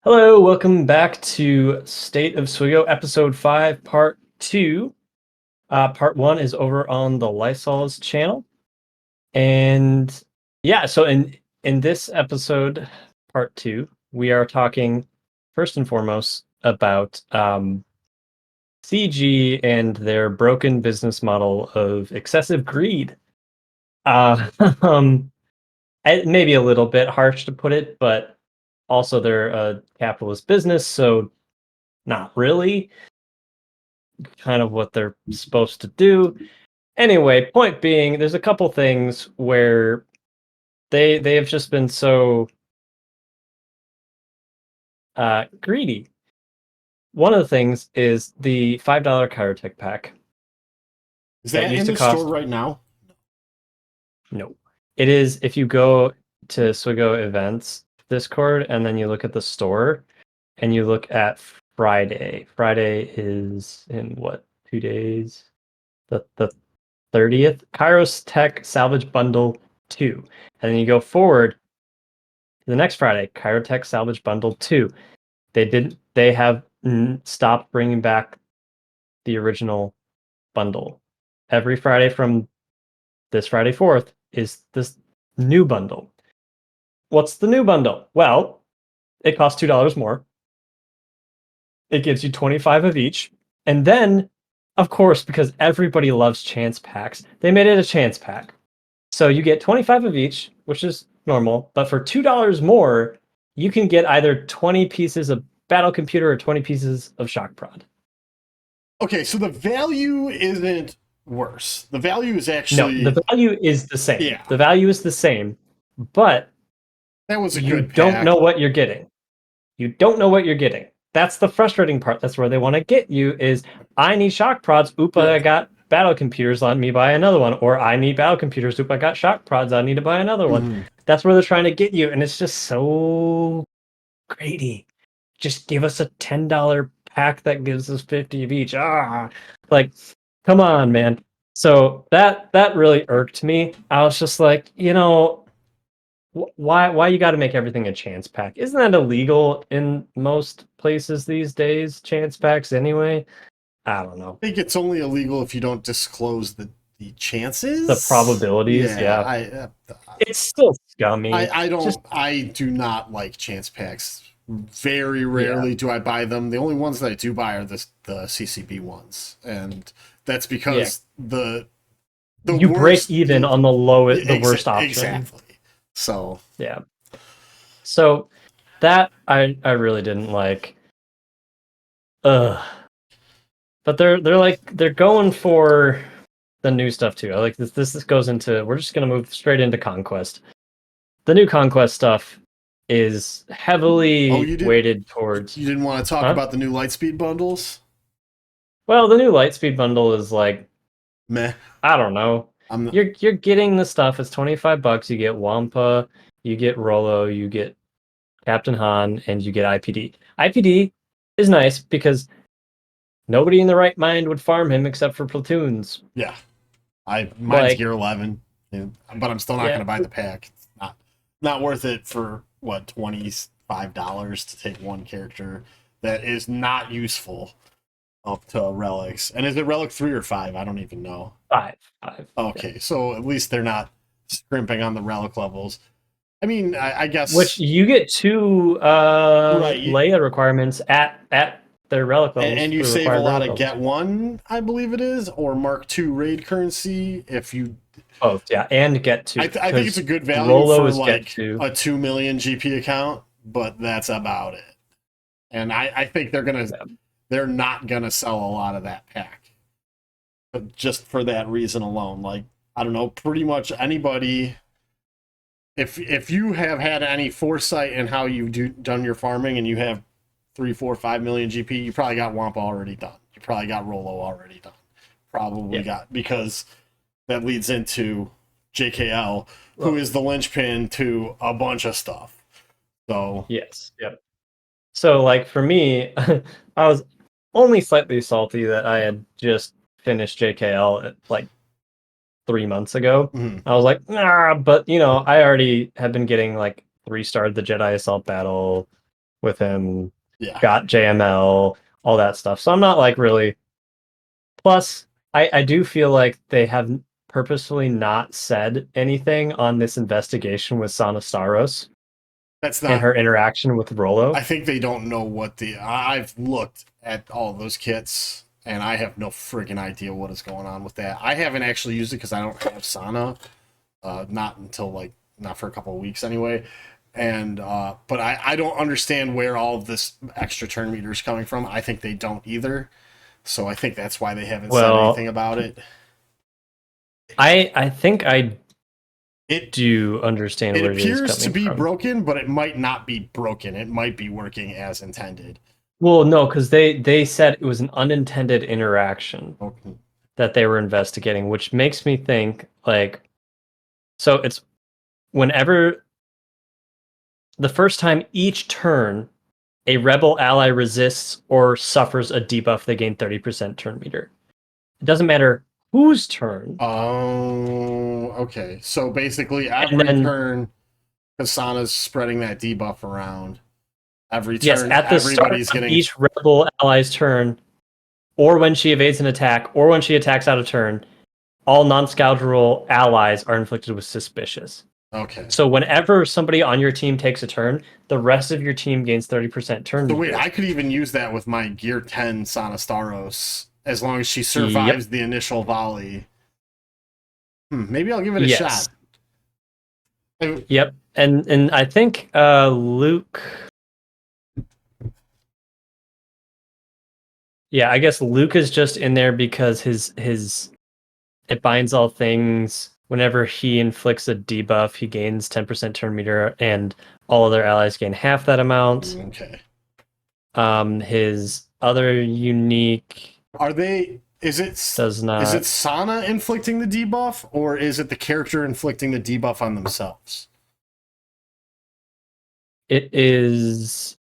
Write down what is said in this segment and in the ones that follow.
Hello, welcome back to State of SWGoH episode 5, part 2. Part 1 is over on the Lysol's channel. And yeah, so in this episode, part 2, we are talking first and foremost about CG and their broken business model of excessive greed. Uh, um, it may be a little bit harsh to put it, but also they're a capitalist business, so not really kind of what they're supposed to do. Anyway, point being, there's a couple things where they have just been so greedy. One of the things is the $5 Chirotech pack Is that that used in to the store cost. right now? No, it is if you go to SWGoH events Discord and then you look at the store and you look at Friday. Friday is in what, 2 days? The 30th, Kairos Tech Salvage Bundle 2. And then you go forward to the next Friday, Kairos Salvage Bundle 2. They have stopped bringing back the original bundle. Every Friday from this Friday 4th is this new bundle. What's the new bundle? Well, it costs $2 more. It gives you 25 of each. And then, of course, because everybody loves chance packs, they made it a chance pack. So you get 25 of each, which is normal, but for $2 more, you can get either 20 pieces of battle computer or 20 pieces of shock prod. Okay, so the value isn't worse. The value is No, actually the value is the same. Yeah. The value is the same, but That was a you good don't pack. know what you're getting. You don't know what you're getting. That's the frustrating part. That's where they want to get you is I need shock prods. Oop, I got battle computers. Let me buy another one. Or I need battle computers. Oop, I got shock prods. I need to buy another one. Mhm. That's where they're trying to get you. And it's just so greedy. Just give us a $10 pack that gives us 50 of each. Like, come on, man. So that really irked me. I was just like, why you got to make everything a chance pack? Isn't that illegal in most places these days? Chance packs anyway. I don't know. I think it's only illegal if you don't disclose the chances. The probabilities, yeah. It's still scummy. I do not like chance packs. Very Yeah. rarely do I buy them. The only ones that I do buy are the CCB ones, and that's because the you worst, break even on the worst option. Exactly. So yeah. So that I really didn't like. Ugh. But they're going for the new stuff too. I like this. This goes into. We're just gonna move straight into Conquest. The new Conquest stuff is heavily weighted towards. You didn't want to talk about the new Lightspeed bundles? Well, the new Lightspeed bundle is like, meh. I don't know. You're getting the stuff. It's $25. You get Wampa, you get Rolo, you get Captain Han, and you get IPD. IPD is nice because nobody in the right mind would farm him except for platoons. Yeah, mine's gear 11, but I'm still not going to buy the pack. It's not worth it for what, $25 to take one character that is not useful up to relics. And is it relic 3 or 5? I don't even know. 5. Okay, yeah. So at least they're not scrimping on the relic levels. I mean, I guess which you get 2 Leia requirements at their relic levels, and you save a lot of get 1, I believe it is, or Mark 2 raid currency if you both, yeah, and get 2. I think it's a good value Rolo for like a 2 million GP account, but that's about it. And I think they're not gonna sell a lot of that pack, but just for that reason alone. Like, I don't know, pretty much anybody. If you have had any foresight in how you've done your farming and you have 3, 4, 5 million GP, you probably got Wampa already done. You probably got Rolo already done. Probably got, because that leads into JKL, who is the linchpin to a bunch of stuff. So yes, yep. So like for me, I was only slightly salty that I had just finished JKL at like 3 months ago. Mm-hmm. I was like, nah, but I already had been getting like 3-starred the Jedi Assault Battle, with him, Yeah. got JML, all that stuff. So I'm not like really. Plus, I do feel like they have purposefully not said anything on this investigation with Sana Staros That's and not. her interaction with Rollo. I think they don't know what the. I've looked at all those kits, and I have no friggin' idea what is going on with that. I haven't actually used it because I don't have Sana. Not until not for a couple of weeks anyway. And but I don't understand where all of this extra turn meter is coming from. I think they don't either. So I think that's why they haven't said anything about it. I think I do understand where it is coming from. It appears to be broken, but it might not be broken. It might be working as intended. Well, no, because they said it was an unintended interaction that they were investigating, which makes me think so it's whenever the first time each turn a rebel ally resists or suffers a debuff, they gain 30% turn meter. It doesn't matter whose turn. Oh, okay. So basically, every turn, Kasana's spreading that debuff around. Every turn, yes, at the everybody's start of getting each rebel ally's turn, or when she evades an attack, or when she attacks out of turn, all non-scoundrel allies are inflicted with suspicious. Okay. So whenever somebody on your team takes a turn, the rest of your team gains 30% turn. So wait, I could even use that with my Gear 10 Sana Staros as long as she survives the initial volley. Maybe I'll give it a shot. Yep. And I think Luke. Yeah, I guess Luke is just in there because his it binds all things. Whenever he inflicts a debuff, he gains 10% turn meter, and all other allies gain half that amount. Okay. His other unique. Is it Sana inflicting the debuff, or is it the character inflicting the debuff on themselves? It is.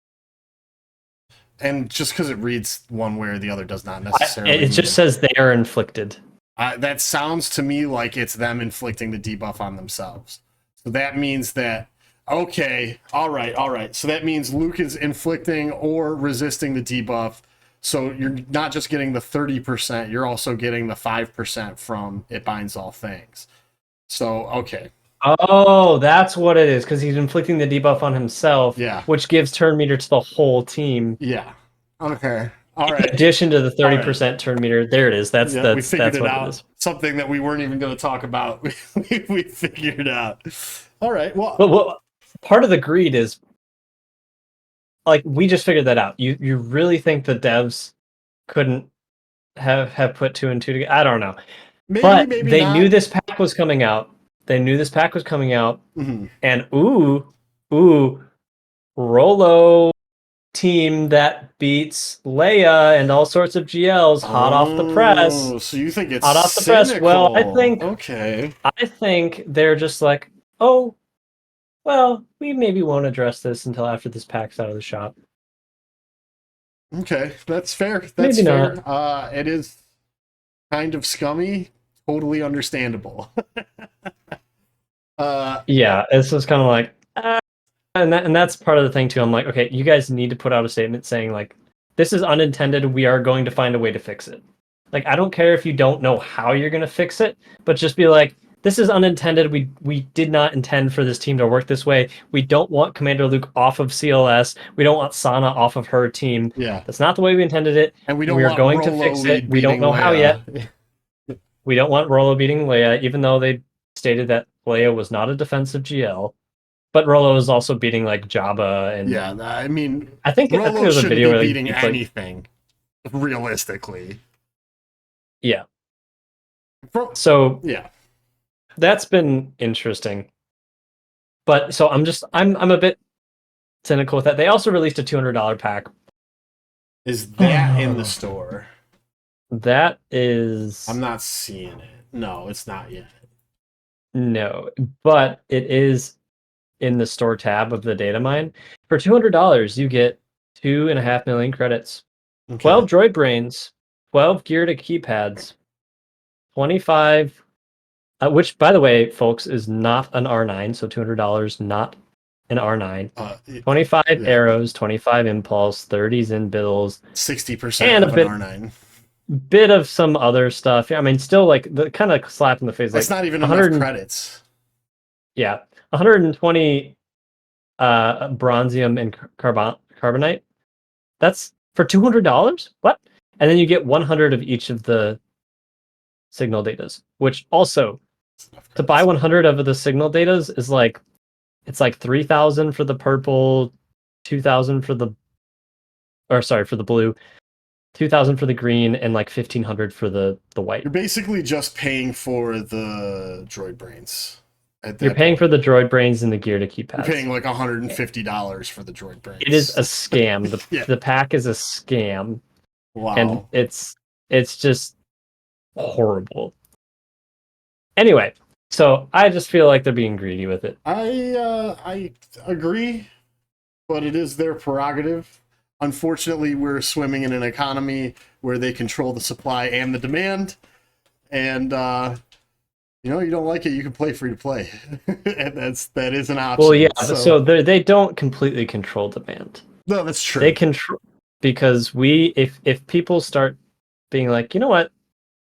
And just because it reads one way or the other does not necessarily. It just says they are inflicted. That sounds to me like it's them inflicting the debuff on themselves. So that means that, okay, all right. So that means Luke is inflicting or resisting the debuff. So you're not just getting the 30%, you're also getting the 5% from It Binds All Things. So, okay. Oh, that's what it is, because he's inflicting the debuff on himself, which gives turn meter to the whole team. Yeah. Okay. All right. In addition to the 30% turn meter, there it is. That's we figured that's what out. it is. Something that we weren't even going to talk about. we figured out. All right. Well, but part of the greed is we just figured that out. You really think the devs couldn't have put two and two together? I don't know. Maybe they knew this pack was coming out. Mm-hmm. And Rollo team that beats Leia and all sorts of GLs hot off the press. So you think it's hot off the press? Well, I think they're just like, oh, well, we maybe won't address this until after this pack's out of the shop. Okay, that's fair. Maybe fair. Not. It is kind of scummy. Totally understandable. Yeah, it's just kind of like, and that's part of the thing too. I'm like, okay, you guys need to put out a statement saying like, this is unintended. We are going to find a way to fix it. Like, I don't care if you don't know how you're going to fix it, but just be like, this is unintended. We did not intend for this team to work this way. We don't want Commander Luke off of CLS. We don't want Sana off of her team. Yeah, that's not the way we intended it. And we are going to fix it. We don't know how yet. We don't want Rollo beating Leia, even though they stated that Leia was not a defensive GL. But Rollo is also beating like Jabba and I mean, I think Rollo shouldn't be beating anything, realistically. Yeah. So that's been interesting. But so I'm a bit cynical with that. They also released a $200 pack. Is that in the store? That is. I'm not seeing it. No, it's not yet. No, but it is in the store tab of the data mine. For $200, you get 2.5 million credits, 12 droid brains, 12 gear to keypads, 25, which by the way, folks, is not an R9, so $200 not in R9, Uh, 25 yeah. arrows, 25 impulse, 30s in bills, 60% and of a an R9. bit of some other stuff. I mean, still like the kind of slap in the face. That's Like not even 100, enough credits. yeah, 120 bronzium and carbonite. That's for $200. What? And then you get 100 of each of the signal datas, which also to buy 100 of the signal datas is like it's like 3,000 for the purple, 2,000 for the for the blue, 2,000 for the green, and like 1,500 for the white. You're basically just paying for the droid brains. You're paying for the droid brains and the gear to keep You're pads. paying like $150 for the droid brains. It is a scam. The pack is a scam. Wow. And it's just horrible. Anyway, so I just feel like they're being greedy with it. I agree, but it is their prerogative. Unfortunately, we're swimming in an economy where they control the supply and the demand, and you don't like it, you can play free to play, and that is an option. Well, yeah. So they don't completely control demand. No, that's true. They control because if people start being like, you know what,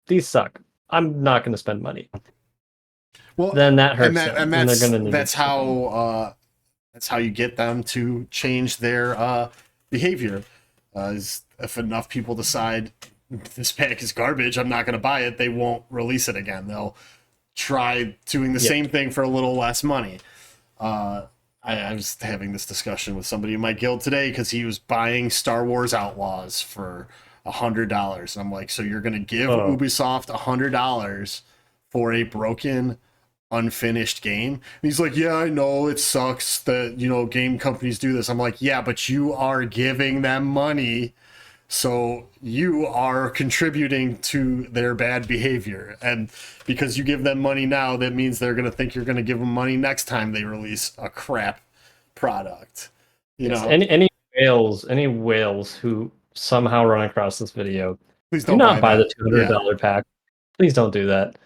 these suck, I'm not going to spend money. Well, then that hurts them, and they're going to. That's how you get them to change their behavior. If enough people decide this pack is garbage, I'm not going to buy it, they won't release it again. They'll try doing the same thing for a little less money. I was having this discussion with somebody in my guild today because he was buying Star Wars Outlaws for $100. I'm like, so you're going to give Ubisoft $100 for a broken, unfinished game? And he's like, yeah, I know it sucks that game companies do this. I'm like, yeah, but you are giving them money, so you are contributing to their bad behavior, and because you give them money now, that means they're going to think you're going to give them money next time they release a crap product. Any whales who somehow run across this video, please do not buy the $200 pack. Please don't do that.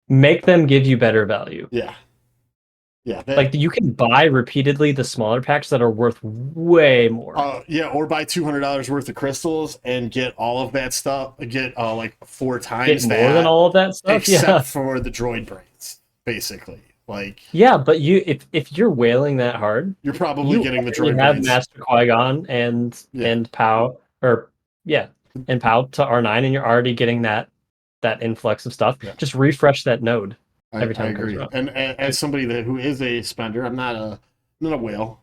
Make them give you better value. Yeah. Like you can buy repeatedly the smaller packs that are worth way more. Or buy $200 worth of crystals and get all of that stuff. Get like 4 times more than all of that stuff, except for the droid brains, basically. Like, yeah, but if you're whaling that hard, you're probably getting the droid have brains. Master Qui-Gon and Pow and Pow to R9, and you're already getting that influx of stuff. Yeah. Just refresh that node every time. I agree. And as somebody who is a spender, I'm not a whale,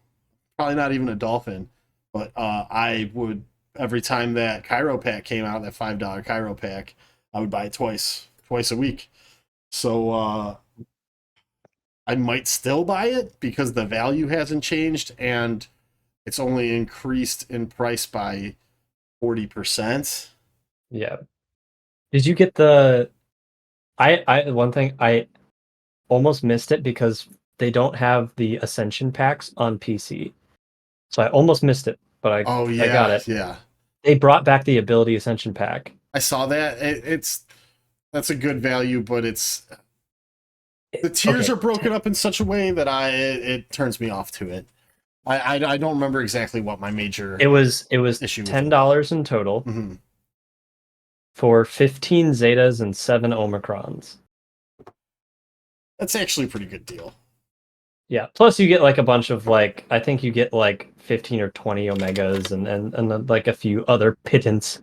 probably not even a dolphin, but I would, every time that Cairo pack came out, that $5 Cairo pack, I would buy it twice a week. So I might still buy it because the value hasn't changed and it's only increased in price by 40%. Yeah. Did you get the one thing I almost missed it because they don't have the Ascension packs on PC. So I almost missed it, but I got it. Yeah. They brought back the Ability Ascension pack. I saw that. That's a good value, but the tiers are broken up in such a way that it turns me off to it. I don't remember exactly what my major It was $10 in total. Mm-hmm. For 15 Zetas and 7 Omicrons. That's actually a pretty good deal. Yeah. Plus you get like a bunch of like, I think you get like 15 or 20 Omegas and like a few other pittance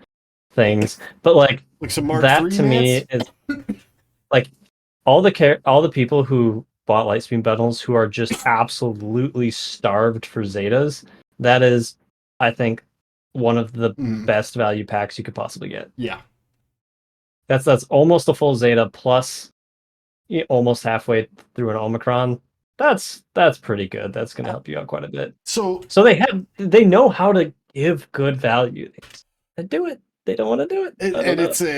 things. But like some Mark that 3 to me is like all the people who bought Lightspeed bundles who are just absolutely starved for Zetas. That is, I think, one of the best value packs you could possibly get. Yeah. That's almost a full Zeta plus almost halfway through an Omicron. That's pretty good. That's going to help you out quite a bit. So they know how to give good value. They do it. They don't want to do it. And it's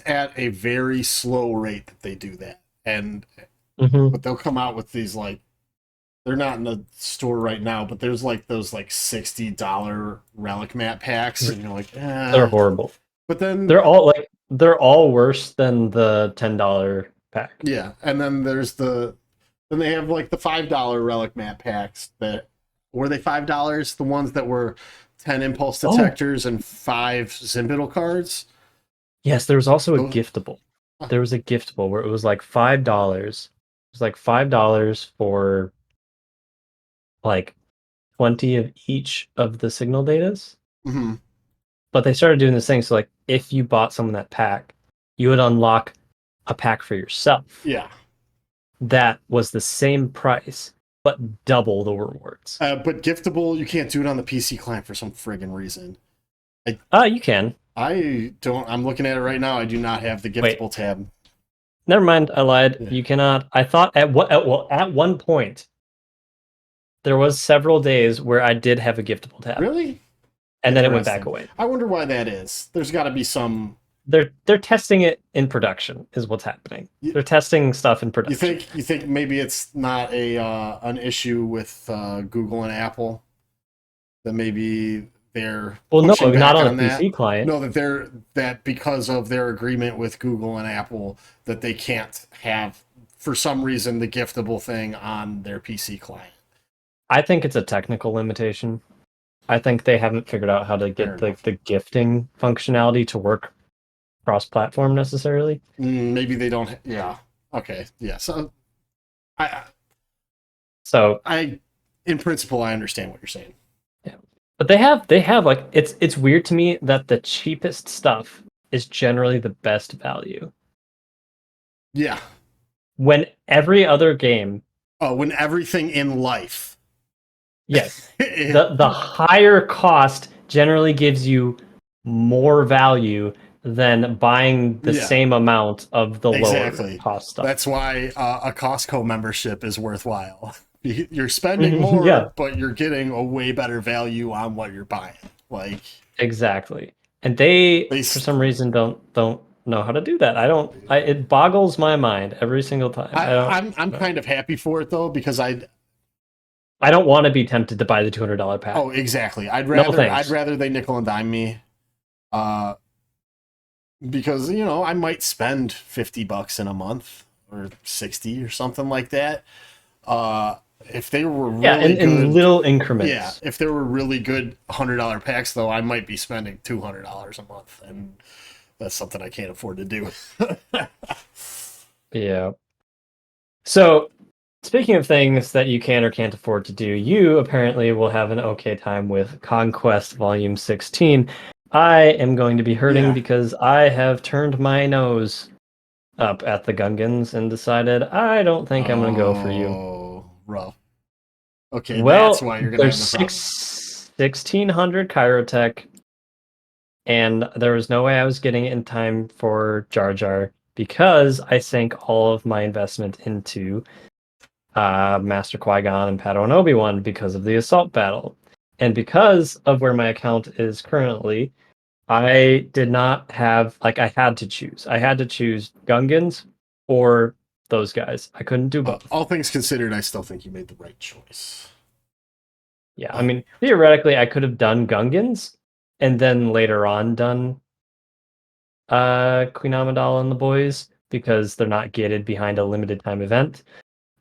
at a very slow rate that they do that. And but they'll come out with these, like, they're not in the store right now, but there's like those like $60 relic map packs, and you're like, they're horrible. But then they're all worse than the $10 pack. Yeah, and then then they have like the $5 relic map packs that were they $5? The ones that were 10 impulse detectors and 5 Zimbital cards. Yes, there was also a Those- giftable. There was a giftable where it was like $5. It was like $5 for like 20 of each of the signal datas. Mhm. But they started doing this thing. So like if you bought someone that pack, you would unlock a pack for yourself. Yeah. That was the same price, but double the rewards. But giftable, you can't do it on the PC client for some friggin' reason. You can. I don't. I'm looking at it right now. I do not have the giftable tab. Never mind, I lied. Yeah. You cannot. I thought at one point there was several days where I did have a giftable tab. Really? And then it went back away. I wonder why that is. There's got to be some. They're testing it in production, is what's happening. They're testing stuff in production. You think maybe it's not an issue with Google and Apple? That maybe they're not on a that. PC client. No, that because of their agreement with Google and Apple that they can't have for some reason the giftable thing on their PC client. I think it's a technical limitation. I think they haven't figured out how to get the gifting functionality to work cross-platform necessarily. Maybe they don't. Yeah. Okay. Yeah. So, in principle, I understand what you're saying. Yeah, but they have like it's weird to me that the cheapest stuff is generally the best value. Yeah. When every other game. Oh, when everything in life. Yes. the higher cost generally gives you more value than buying the same amount of the lower cost stuff. That's why a Costco membership is worthwhile. You're spending more, but you're getting a way better value on what you're buying. Like exactly, and they for some reason don't know how to do that. It boggles my mind every single time. I'm kind of happy for it though because I don't want to be tempted to buy the $200 pack. Oh, exactly. I'd rather they nickel and dime me. Because I might spend $50 in a month or 60 or something like that. If they were really in good, little increments. Yeah, if there were really good $100 packs, though, I might be spending $200 a month, and that's something I can't afford to do. Yeah. So, speaking of things that you can or can't afford to do, you apparently will have an okay time with Conquest Volume 16. I am going to be hurting because I have turned my nose up at the Gungans and decided I don't think I'm going to go for you. Oh, rough. Okay, well, that's why you're going to have the problem. 1,600 Chirotech, and there was no way I was getting it in time for Jar Jar because I sank all of my investment into Master Qui-Gon and Padawan Obi-Wan because of the assault battle. And because of where my account is currently, I did not have, I had to choose. I had to choose Gungans or those guys. I couldn't do both. All things considered, I still think you made the right choice. Yeah, I mean, theoretically, I could have done Gungans and then later on done Queen Amidala and the boys because they're not gated behind a limited time event.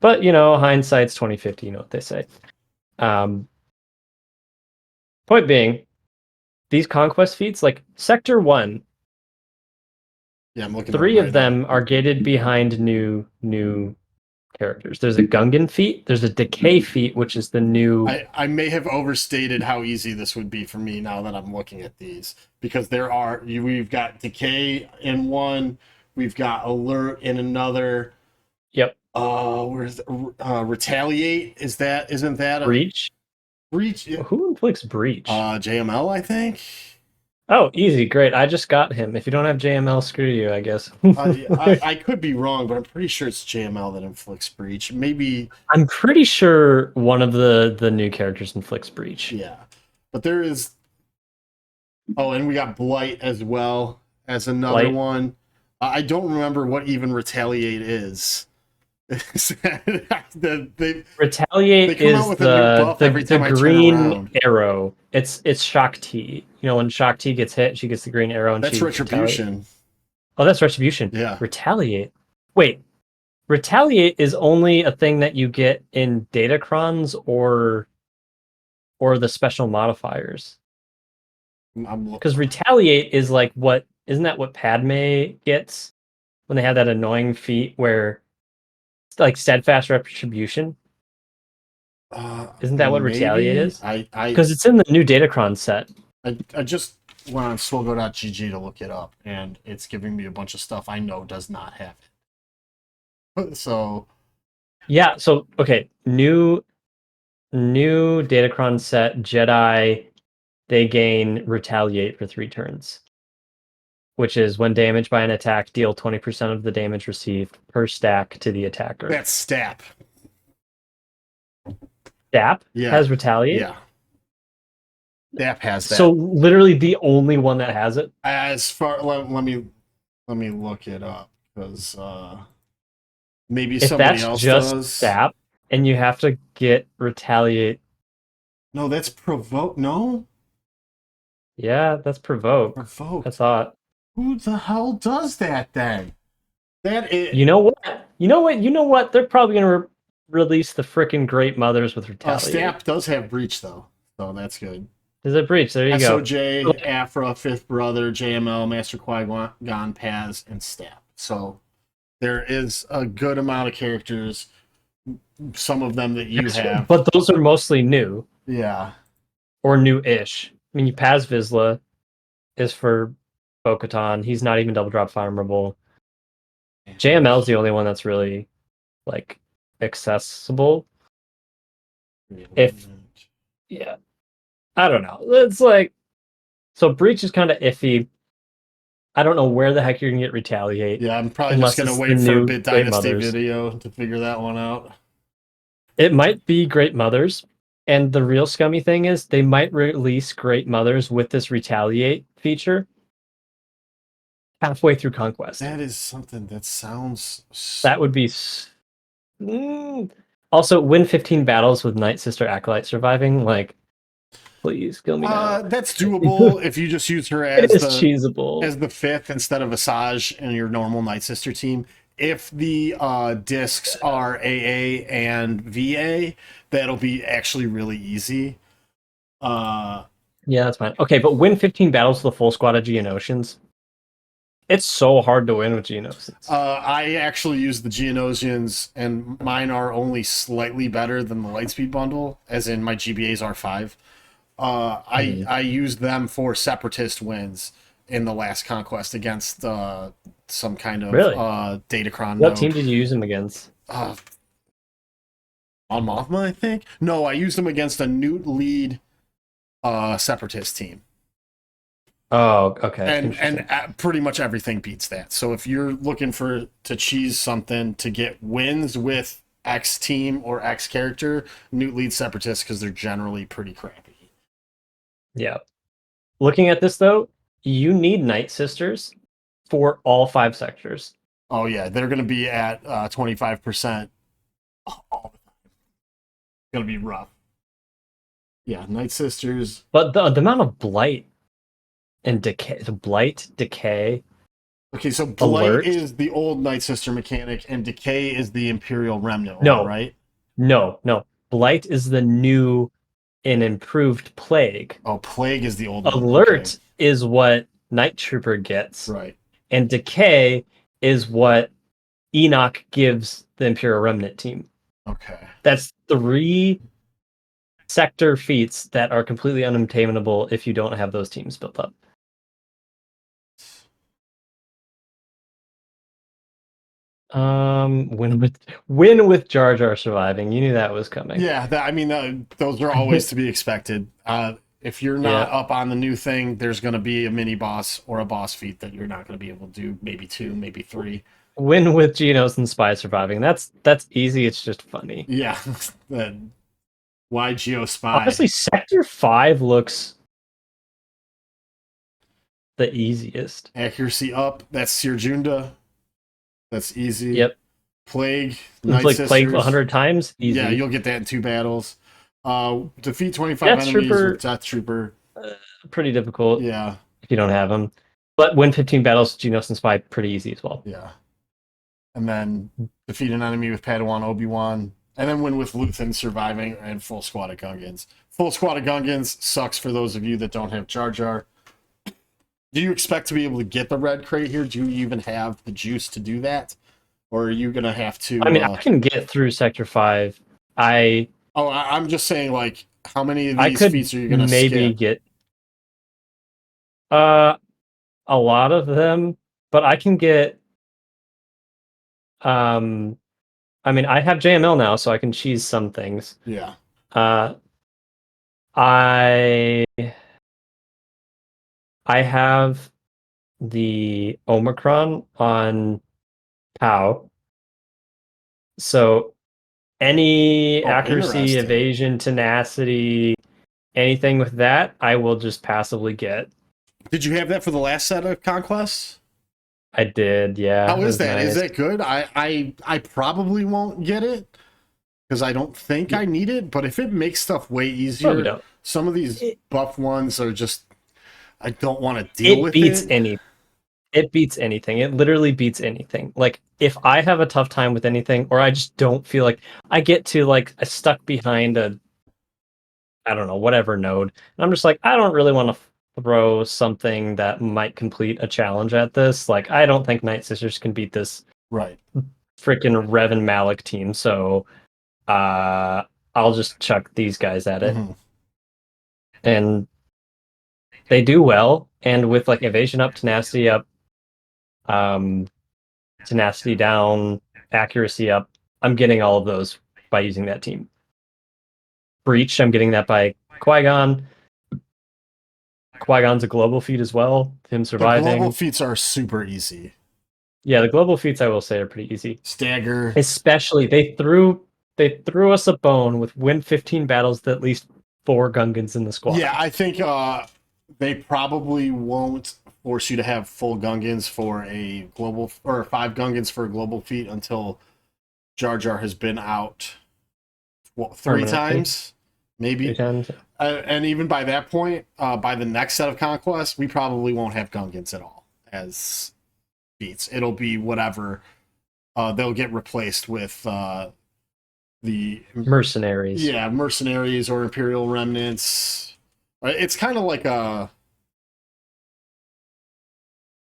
But, hindsight's 20/50, you know what they say. Point being, these conquest feats, like Sector 1, I'm looking. 3 of them are gated behind new characters. There's a Gungan feat, there's a Decay feat, which is the new... I may have overstated how easy this would be for me now that I'm looking at these, because we've got Decay in one, we've got Alert in another. Yep. Where's Retaliate? Isn't that Breach? Breach? Who inflicts Breach? JML, I think. Oh, easy, great. I just got him. If you don't have JML, screw you, I guess. I could be wrong, but I'm pretty sure it's JML that inflicts Breach. Maybe I'm pretty sure one of the new characters inflicts Breach. Yeah, but there is. Oh, and we got Blight as well as another one. I don't remember what even Retaliate is. Retaliate is the green arrow. It's Shakti. When Shakti gets hit, she gets the green arrow. And that's Retribution. Oh, that's Retribution. Yeah. Retaliate. Wait, Retaliate is only a thing that you get in datacrons or the special modifiers. Because retaliate is like what isn't that what Padme gets when they have that annoying feat where it's like steadfast retribution? Isn't that what retaliate Maybe is? I Because it's in the new datacron set. I just went on SWGoH.gg to look it up, and it's giving me a bunch of stuff I know does not have it. So Yeah, so okay, new datacron set Jedi, they gain retaliate for 3 turns, which is when damaged by an attack, deal 20% of the damage received per stack to the attacker. that's Stap. Dap Yeah. has retaliate. Yeah. Stap has that. So literally the only one that has it. As far let me look it up because maybe If somebody that's else just does. Dap, and you have to get retaliate. No, that's provoke. No, Yeah, that's provoke. provoke. I thought. Who the hell does that then? That is. You know what? You know what? They're probably gonna release the frickin' Great Mothers with retaliate. Stap does have breach though, so that's good. Is it breach? There you go. SOJ, Afra, Fifth Brother, JML, Master Qui-Gon, Paz, and Stap. So there is a good amount of characters. Some of them that you have, but those are mostly new. Yeah. Or new-ish. I mean, Paz Vizsla is for Bo-Katan. He's not even double drop farmable. JML is the only one that's really like accessible. Yeah, I don't know. It's like so breach is kind of iffy. I don't know where the heck you're gonna get retaliate. Yeah, I'm probably just gonna wait for a Bit Dynasty video to figure that one out. It might be Great Mothers, and the real scummy thing is they might release Great Mothers with this retaliate feature halfway through Conquest. That is something that sounds. That would be. Also, win 15 battles with Night Sister Acolyte surviving. Like, please kill me now. That's doable if you just use her as the fifth instead of Asajj in your normal Night Sister team. If the discs are AA and VA, that'll be actually really easy. Yeah, that's fine. Okay, but win 15 battles with a full squad of Geonosians. It's so hard to win with Geonosians. I actually use the Geonosians, and mine are only slightly better than the Lightspeed bundle, as in my GBAs are 5. I used them for Separatist wins in the last Conquest against some kind of datacron. What team did you use them against? On Mothma, I think. No, I used them against a Newt lead Separatist team. Oh, okay. And pretty much everything beats that. So if you're looking to cheese something to get wins with X team or X character, Newt leads Separatists because they're generally pretty crappy. Yeah. Looking at this though, you need Night Sisters for all 5 sectors. Oh yeah, they're going to be at 25% all the time. It's going to be rough. Yeah, Night Sisters. But the amount of blight and decay, decay. Okay, so blight is the old Night Sister mechanic, and decay is the Imperial Remnant. No, right? No. Blight is the new and improved plague. Oh, plague is the old Alert is what Night Trooper gets. Right. And decay is what Enoch gives the Imperial Remnant team. Okay. That's 3 sector feats that are completely unobtainable if you don't have those teams built up. Win with Jar Jar surviving. You knew that was coming. Yeah, those are always to be expected. If you're not up on the new thing, there's going to be a mini boss or a boss feat that you're not going to be able to do. Maybe 2, maybe 3. Win with Geonos and Spy surviving. That's easy. It's just funny. Yeah. Why Geo Spy? Honestly, Sector 5 looks the easiest. Accuracy up. That's Sir Junda. That's easy. Yep. Plague. Night Sisters. Plague 100 times. Easy. Yeah, you'll get that in 2 battles. Defeat 25 enemies with Death Trooper. Pretty difficult. Yeah. If you don't have them. But win 15 battles, Geonos and Spy, pretty easy as well. Yeah. and then defeat an enemy with Padawan Obi-Wan, and then win with Luthen surviving and full squad of Gungans. Full squad of Gungans sucks for those of you that don't have Jar Jar. Do you expect to be able to get the red crate here? Do you even have the juice to do that? Or are you going to have to... I mean, I can get through Sector 5. I'm just saying, like, how many of these feats are you going to maybe skip? Get a lot of them, but I can get... I mean, I have JML now, so I can cheese some things. Yeah. I have the Omicron on POW. So any accuracy, interesting. evasion, tenacity, anything with that, I will just passively get. Did you have that for the last set of conquests? I did, yeah. How is that? Nice. Is that good? I probably won't get it because I don't think I need it. But if it makes stuff way easier, some of these buff ones are just, I don't want to deal with it. It beats anything. It literally beats anything. Like, if I have a tough time with anything, or I just don't feel like I get to, like, stuck behind a, I don't know, whatever node, and I'm just like, I don't really want to throw something that might complete a challenge at this. Like, I don't think Night Sisters can beat this right freaking Revan Malik team, so I'll just chuck these guys at it. And they do well, and with, like, evasion up, tenacity up, tenacity down, accuracy up, I'm getting all of those by using that team. Breach, I'm getting that by Qui-Gon. Qui-Gon's a global feat as well. Him surviving. The global feats are super easy. Yeah, the global feats, I will say, are pretty easy. Stagger. Especially, they threw us a bone with win 15 battles with at least 4 Gungans in the squad. Yeah, I think they probably won't force you to have full Gungans for a global, or 5 Gungans for a global feat until Jar Jar has been out 3 times, maybe. 3 times. And even by that point, by the next set of conquests, we probably won't have Gungans at all as feats. It'll be whatever. They'll get replaced with the mercenaries. Yeah, mercenaries or Imperial remnants. It's kind of like a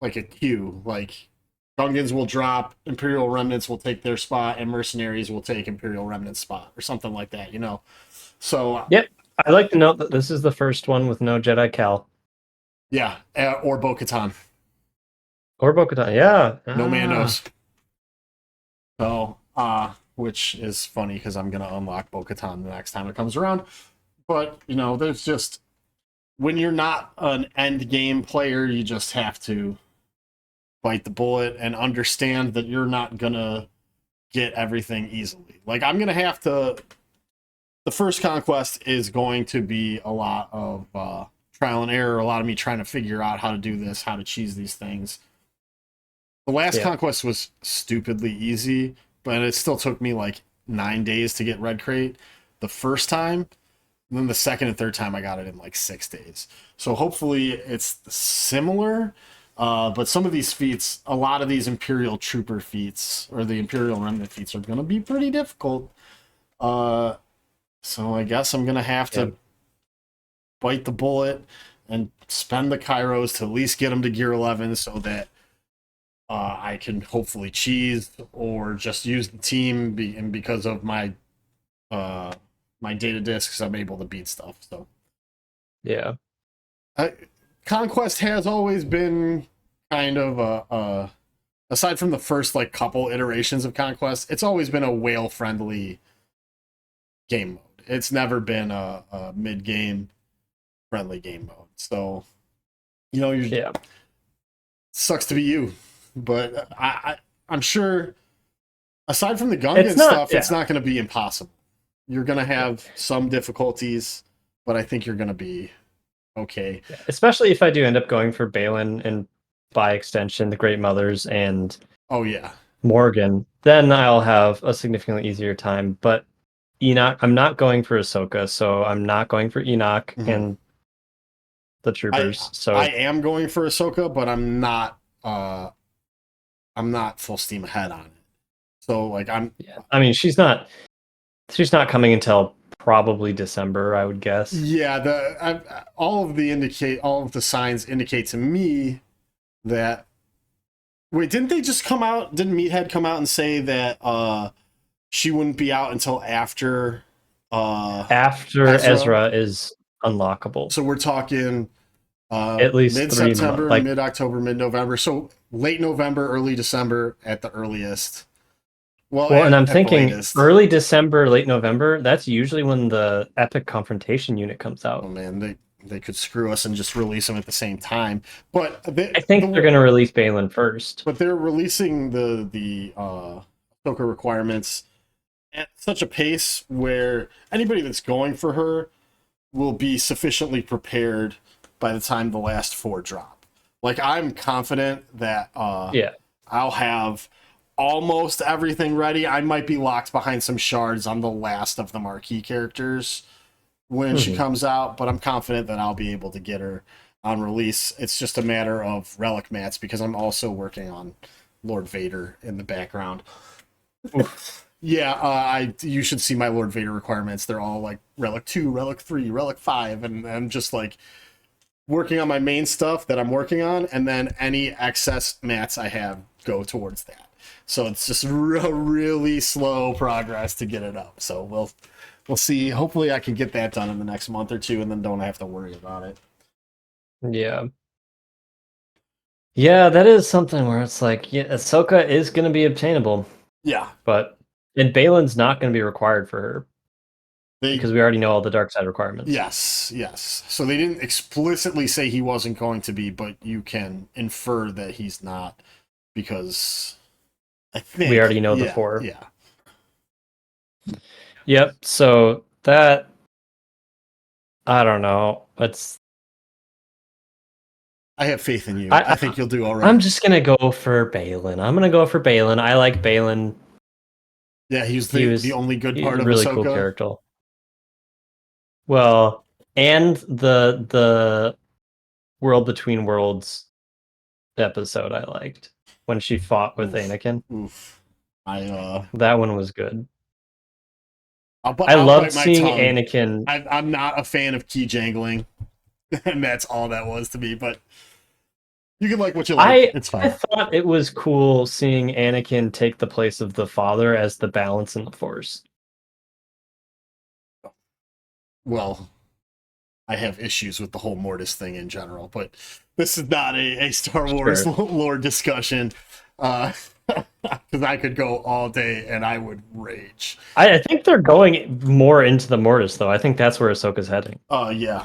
queue. Like, Gungans will drop, Imperial remnants will take their spot, and mercenaries will take Imperial remnants spot, or something like that, you know? So... Yep. I'd like to note that this is the first one with no Jedi Cal. Yeah, or Bo-Katan. Or Bo-Katan, yeah. No Mandos. So, which is funny because I'm going to unlock Bo-Katan the next time it comes around. But, you know, there's just... When you're not an end game player, you just have to bite the bullet and understand that you're not going to get everything easily. Like, I'm going to have to... The first conquest is going to be a lot of trial and error, a lot of me trying to figure out how to do this, how to cheese these things. The last conquest was stupidly easy, but it still took me like 9 days to get Red Crate the first time. And then the second and third time I got it in like 6 days. So hopefully it's similar. But some of these feats, a lot of these Imperial Trooper feats, or the Imperial Remnant feats, are going to be pretty difficult. So I guess I'm going to have to bite the bullet and spend the Kairos to at least get them to Gear 11 so that I can hopefully cheese or just use the team. And because of my my data discs, I'm able to beat stuff. So yeah. Conquest has always been kind of aside from the first like couple iterations of Conquest, it's always been a whale-friendly game mode. It's never been a mid-game friendly game mode. So, you know, sucks to be you, but I'm sure aside from the Gungan stuff, it's not going to be impossible. You're going to have some difficulties, but I think you're going to be okay. Yeah, especially if I do end up going for Balin and by extension the Great Mothers and Morgan, then I'll have a significantly easier time. But Enoch, I'm not going for Ahsoka, so I'm not going for Enoch and the troopers. I am going for Ahsoka, but I'm not full steam ahead on it. So like Yeah. I mean, she's not coming until probably December, I would guess. Yeah, all of the signs indicate to me that. Wait, didn't they just come out? Didn't Meathead come out and say that she wouldn't be out until after Ezra is unlockable. So we're talking at least mid-September, 3 months, mid-October, mid-November. So late November, early December at the earliest. Well, and I'm thinking early December, late November. That's usually when the Epic Confrontation unit comes out. Oh man, they could screw us and just release them at the same time. But I think they're going to release Balin first. But they're releasing the Ahsoka requirements at such a pace where anybody that's going for her will be sufficiently prepared by the time the last 4 drop. Like I'm confident that I'll have almost everything ready. I might be locked behind some shards on the last of the marquee characters when she comes out, but I'm confident that I'll be able to get her on release. It's just a matter of relic mats because I'm also working on Lord Vader in the background. Yeah, you should see my Lord Vader requirements. They're all like relic 2, relic 3, relic 5, and I'm just like working on my main stuff that I'm working on, and then any excess mats I have go towards that. So it's just really slow progress to get it up. So we'll see. Hopefully I can get that done in the next month or 2 and then don't have to worry about it. Yeah. Yeah, that is something where it's like, yeah, Ahsoka is going to be obtainable. Yeah. And Balin's not going to be required for her. Because we already know all the dark side requirements. Yes. So they didn't explicitly say he wasn't going to be, but you can infer that he's not because I think we already know the 4. Yeah. Yep. So that I don't know. I have faith in you. I think you'll do all right. I'm just gonna go for Balin. I like Balin. Yeah, he was the only good part of really Ahsoka. Cool character. Well, and the World Between Worlds episode I liked when she fought with Anakin. Oof. That one was good. I loved seeing Anakin. I'm not a fan of key jangling, and that's all that was to me. But you can like what you like. It's fine. I thought it was cool seeing Anakin take the place of the father as the balance in the Force. Well, I have issues with the whole Mortis thing in general, but this is not a Star Wars lore discussion. Because I could go all day and I would rage. I think they're going more into the Mortis, though. I think that's where Ahsoka's heading. Yeah.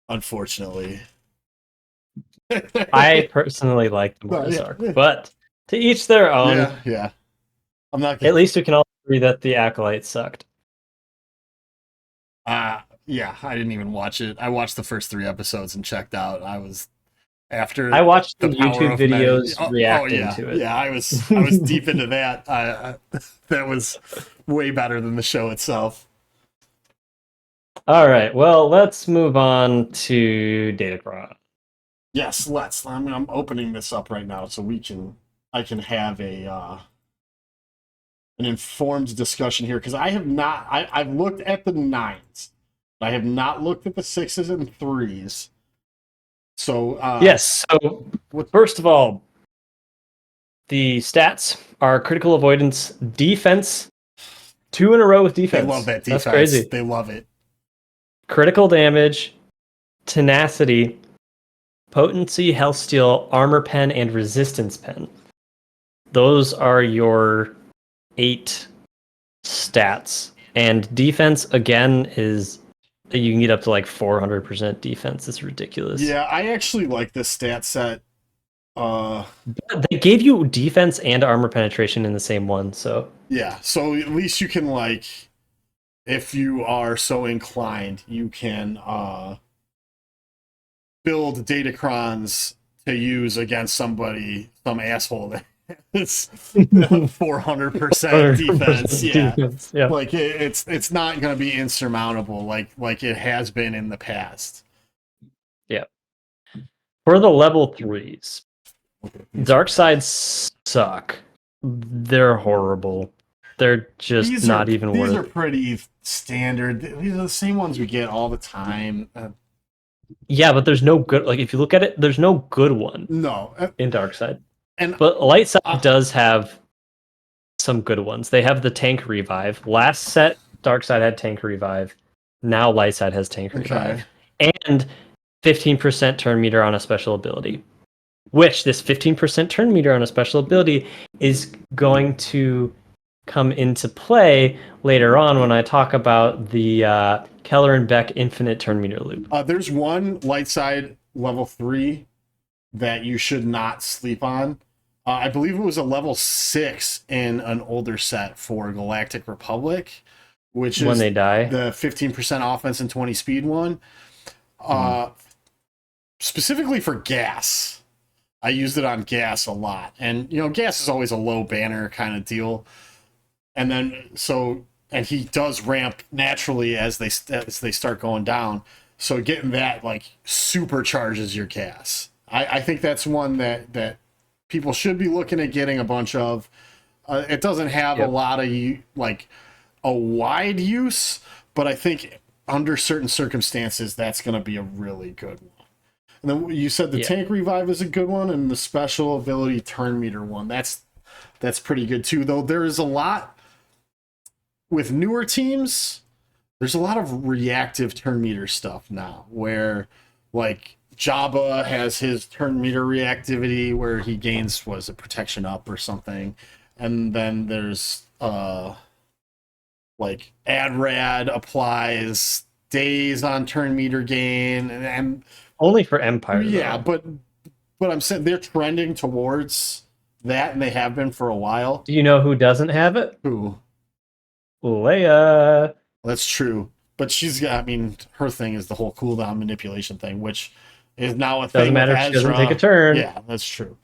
Unfortunately. I personally like the Mortis arc, but to each their own. Yeah. I'm not. At least we can all agree that the Acolyte sucked. Yeah, I didn't even watch it. I watched the first 3 episodes and checked out. I watched the YouTube videos reacting to it. Yeah, I was deep into that. That was way better than the show itself. All right, well, let's move on to datacron. Yes, let's. I'm opening this up right now so I can have an informed discussion here because I have not. I've looked at the 9s. I have not looked at the 6s and 3s. So yes. So first of all, the stats are critical avoidance, defense, 2 in a row with defense. They love that defense. That's crazy. They love it. Critical damage, tenacity, potency, health steal, armor pen, and resistance pen. Those are your 8 stats. And defense again is. You can get up to like 400% defense. It's ridiculous. Yeah, I actually like this stat set. They gave you defense and armor penetration in the same one, so yeah. So at least you can if you are so inclined, you can build datacrons to use against some asshole that is 400% defense. Yeah. Like it's not going to be insurmountable like it has been in the past. Yeah. For the level 3s, dark sides suck. they're horrible. They're just not even these worth. are pretty standard. These are the same ones we get all the time. Yeah, but there's no good. Like if you look at it, there's no good one No, in Darkside. and But Lightside does have some good ones. They have the tank revive. Last set, Darkside had tank revive. Now Lightside has tank revive. And 15% turn meter on a special ability. Which this 15% turn meter on a special ability is going to come into play later on when I talk about the Keller and Beck infinite turn meter loop. There's one Lightside level 3 that you should not sleep on. I believe it was a level 6 in an older set for Galactic Republic, which when is they die, the 15% offense and 20 speed one. Specifically for gas. I used it on gas a lot. And, you know, gas is always a low banner kind of deal. And then, and he does ramp naturally as they start going down. So getting that, like, supercharges your gas. I think that's one that people should be looking at getting a bunch of. It doesn't have a lot of, like, a wide use, but I think under certain circumstances, that's going to be a really good one. And then you said the tank revive is a good one, and the special ability turn meter one. That's pretty good too. Though there is a lot with newer teams. There's a lot of reactive turn meter stuff now, where like Jabba has his turn meter reactivity where he gains protection up or something, and then there's like Adrad applies days on turn meter gain and only for Empire. Yeah, but I'm saying they're trending towards that, and they have been for a while. Do you know who doesn't have it? Who? Leia. That's true, but she's got. I mean, her thing is the whole cooldown manipulation thing, which is now a thing. Doesn't matter if she doesn't take a turn. Yeah, that's true.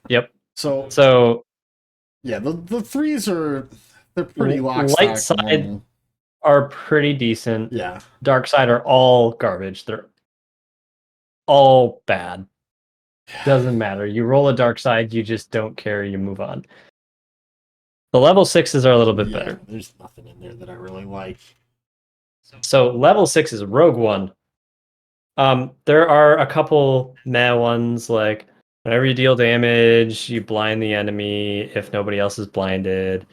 Yep. So yeah, the threes they're pretty lockstep. Light side are pretty decent. Yeah. Dark side are all garbage. They're all bad. Doesn't matter. You roll a dark side, you just don't care. You move on. The level 6s are a little bit better. There's nothing in there that I really like. So level 6 is Rogue One. There are a couple meh ones, like whenever you deal damage, you blind the enemy if nobody else is blinded.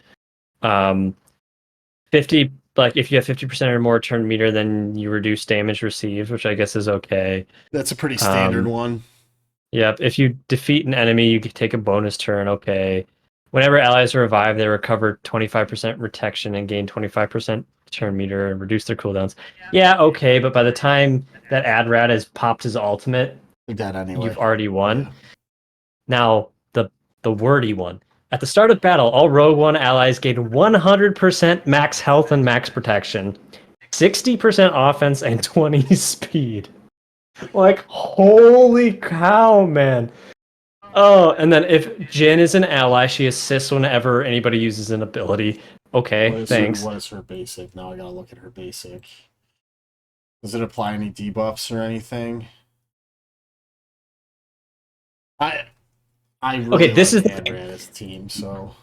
50, like if you have 50% or more turn meter, then you reduce damage received, which I guess is okay. That's a pretty standard one. Yep. If you defeat an enemy, you can take a bonus turn. Okay. Whenever allies revive, they recover 25% protection and gain 25% turn meter and reduce their cooldowns. Yeah, okay, but by the time that Adrad has popped his ultimate, you've already won. Yeah. Now, the wordy one. At the start of battle, all Rogue One allies gain 100% max health and max protection, 60% offense, and 20 speed. Like, holy cow, man. Oh, and then if Jin is an ally, she assists whenever anybody uses an ability. Okay, thanks. What is her basic? Now I gotta look at her basic. Does it apply any debuffs or anything? I really this is Adrad's team, so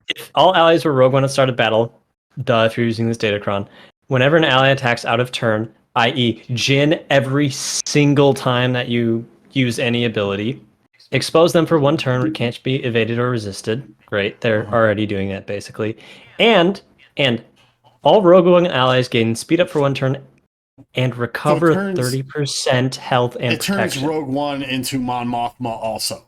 if all allies were Rogue One at start of battle, if you're using this datacron, whenever an ally attacks out of turn, i.e. Jin, every single time that you use any ability, expose them for 1 turn, it can't be evaded or resisted. Great, they're already doing that basically. And all Rogue One allies gain speed up for 1 turn and recover 30% health and protection. It turns Rogue One into Mon Mothma also.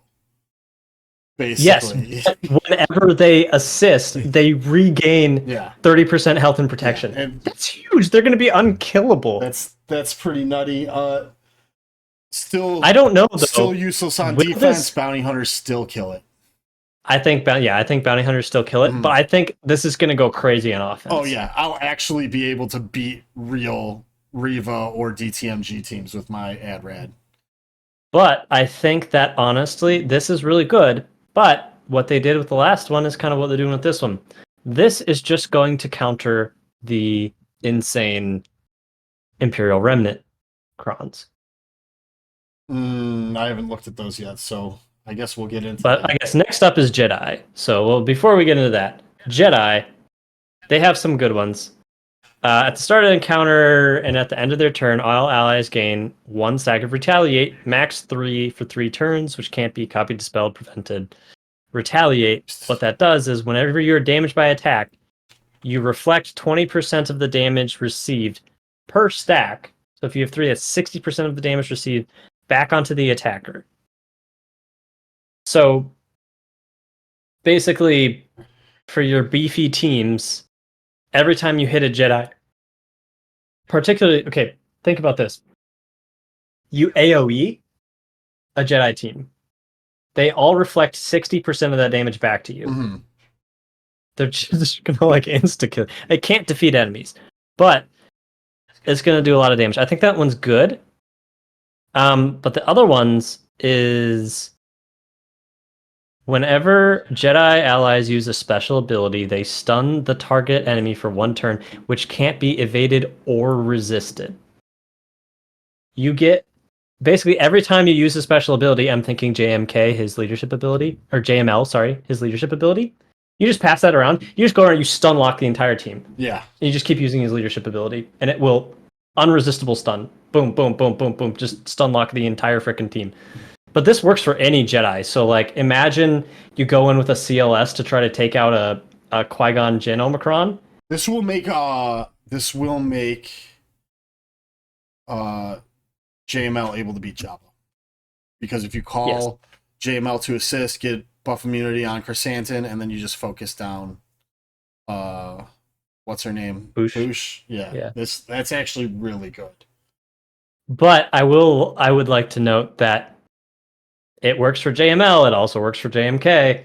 Basically. Yes, whenever they assist, they regain 30% health and protection. Yeah, and that's huge. They're going to be unkillable. That's pretty nutty. Still, I don't know though. Still useless on defense. Bounty hunters still kill it. I think bounty hunters still kill it, but I think this is going to go crazy on offense. Oh yeah, I'll actually be able to beat real Riva or DTMG teams with my Adrad. But I think that honestly, this is really good. But what they did with the last one is kind of what they're doing with this one. This is just going to counter the insane Imperial Remnant crons. I haven't looked at those yet, so I guess we'll get into But that. I guess next up is Jedi. So, well, before we get into that, Jedi, they have some good ones. At the start of the encounter and at the end of their turn, all allies gain 1 stack of Retaliate, max 3 for 3 turns, which can't be copied, dispelled, prevented. Retaliate, what that does is whenever you're damaged by attack, you reflect 20% of the damage received per stack. So if you have 3, that's 60% of the damage received back onto the attacker. So basically, for your beefy teams, every time you hit a Jedi, particularly, okay, think about this. You AoE a Jedi team. They all reflect 60% of that damage back to you. Mm-hmm. They're just gonna like insta kill. It can't defeat enemies, but it's gonna do a lot of damage. I think that one's good. But the other ones is whenever Jedi allies use a special ability, they stun the target enemy for 1 turn, which can't be evaded or resisted. You get basically every time you use a special ability, I'm thinking JMK, his leadership ability, or JML, sorry, his leadership ability. You just pass that around. You just go around, you stun lock the entire team. Yeah. And you just keep using his leadership ability, and it will unresistible stun. Boom, boom, boom, boom, boom. Just stun lock the entire freaking team. But this works for any Jedi. So like, imagine you go in with a CLS to try to take out a Qui-Gon Jinn Omicron. This will make JML able to beat Jabba. Because if you call JML to assist, get buff immunity on Chrysanthemum, and then you just focus down what's her name? Boosh. Yeah. That's actually really good. But I would like to note that it works for JML, it also works for JMK.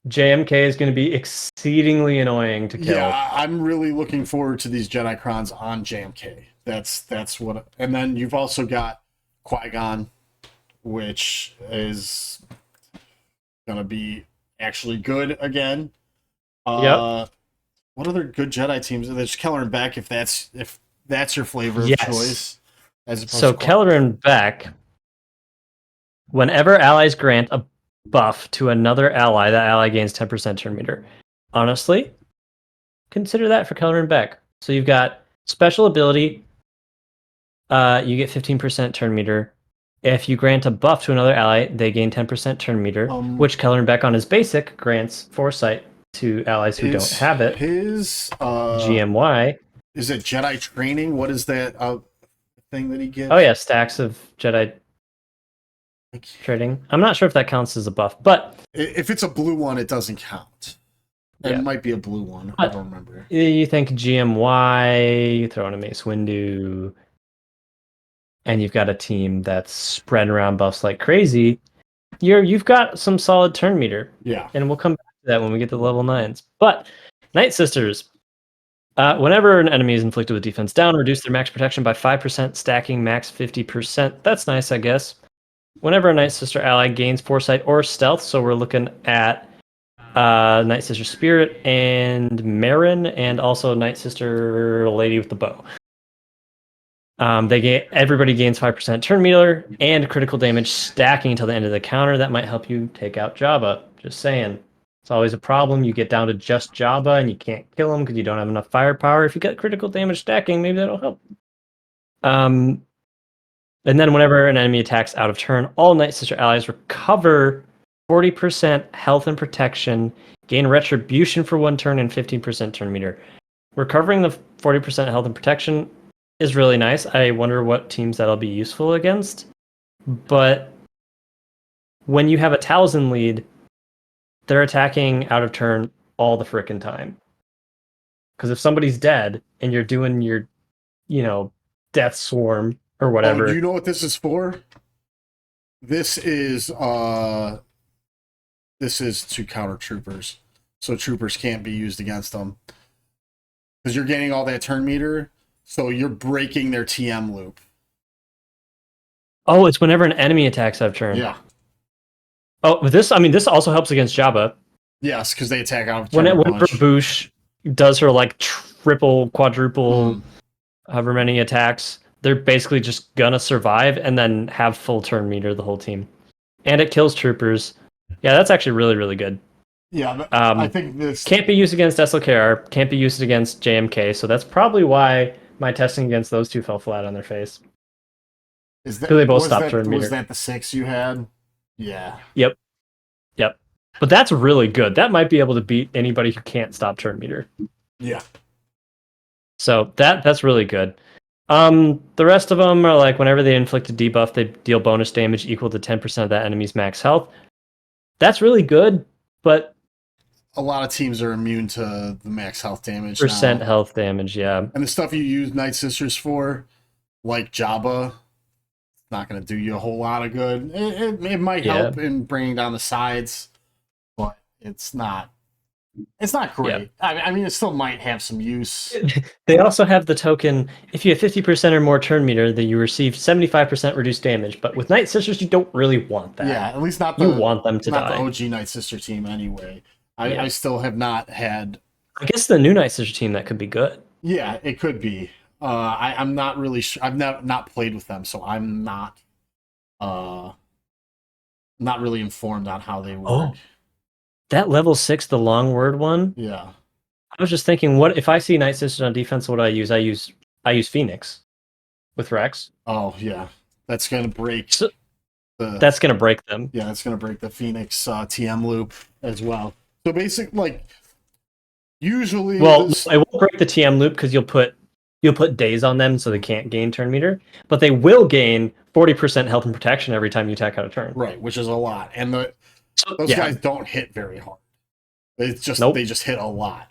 JMK is going to be exceedingly annoying to kill. Yeah, I'm really looking forward to these Jedi-crons on JMK. That's what. And then you've also got Qui-Gon, which is gonna be actually good again. Yep. What other good Jedi teams? There's Keller and Beck, if that's your flavor of choice. So Keller and Beck, whenever allies grant a buff to another ally, that ally gains 10% turn meter. Honestly, consider that for Keller and Beck. So you've got special ability. You get 15% turn meter. If you grant a buff to another ally, they gain 10% turn meter, which Keller and Beck on his basic grants foresight to allies who don't have it. His GMY. Is it Jedi training? What is that thing that he gets? Oh yeah, stacks of Jedi trading. I'm not sure if that counts as a buff, but if it's a blue one, it doesn't count. It might be a blue one. I don't remember. You think GMY, you throw in a Mace Windu, and you've got a team that's spreading around buffs like crazy. You've got some solid turn meter. Yeah. And we'll come back to that when we get to level 9s. But Night Sisters. Whenever an enemy is inflicted with defense down, reduce their max protection by 5%, stacking max 50%. That's nice, I guess. Whenever a Night Sister ally gains Foresight or Stealth, so we're looking at Night Sister Spirit and Marin, and also Night Sister Lady with the Bow. Everybody gains 5% turn meter and critical damage stacking until the end of the counter. That might help you take out Jabba. Just saying. It's always a problem. You get down to just Jabba and you can't kill him because you don't have enough firepower. If you get critical damage stacking, maybe that'll help. And then whenever an enemy attacks out of turn, all Night Sister allies recover 40% health and protection, gain retribution for 1 turn, and 15% turn meter. Recovering the 40% health and protection is really nice. I wonder what teams that'll be useful against. But when you have a Talzin lead, they're attacking out of turn all the frickin' time. Because if somebody's dead and you're doing your, death swarm or whatever. Oh, do you know what this is for? This is to counter troopers. So troopers can't be used against them. Because you're getting all that turn meter, so you're breaking their TM loop. Oh, it's whenever an enemy attacks out of turn. Yeah. Oh, this also helps against Jabba. Yes, because they attack out of turn. Whenever Boosh does her triple, quadruple, however many attacks, they're basically just gonna survive and then have full turn meter the whole team. and it kills troopers. Yeah, that's actually really, really good. Yeah, I think this Can't be used against SLKR, can't be used against JMK, so that's probably why my testing against those two fell flat on their face. is Because they both was stopped that turn was meter. that the 6 you had? Yeah. Yep. Yep. But that's really good. That might be able to beat anybody who can't stop turn meter. Yeah. So that's really good. The rest of them are like whenever they inflict a debuff, they deal bonus damage equal to 10% of that enemy's max health. That's really good, but A lot of teams are immune to the max health damage percent now. health damage, yeah. And the stuff you use Night Sisters for, like Jabba, not going to do you a whole lot of good. It might help in bringing down the sides, but it's not great. Yeah. I mean, it still might have some use. They also have the token, if you have 50% or more turn meter, then you receive 75% reduced damage. But with Night Sisters, you don't really want that. Yeah, at least not you want them to die. The OG Night Sister team anyway. I still have not had. I guess the new Night Sister team that could be good. Yeah, it could be. I'm not really sure. I've not played with them, so I'm not really informed on how they work. Oh, that level 6, the long word one. Yeah. I was just thinking, what if I see Night Sisters on defense? What do I use? I use Phoenix with Rex. Oh yeah, that's gonna break. That's gonna break them. Yeah, that's gonna break the Phoenix TM loop as well. So basically, like usually, it won't break the TM loop because you'll put days on them, so they can't gain turn meter. But they will gain 40% health and protection every time you attack out a turn. Right, which is a lot, and those guys don't hit very hard. They just hit a lot.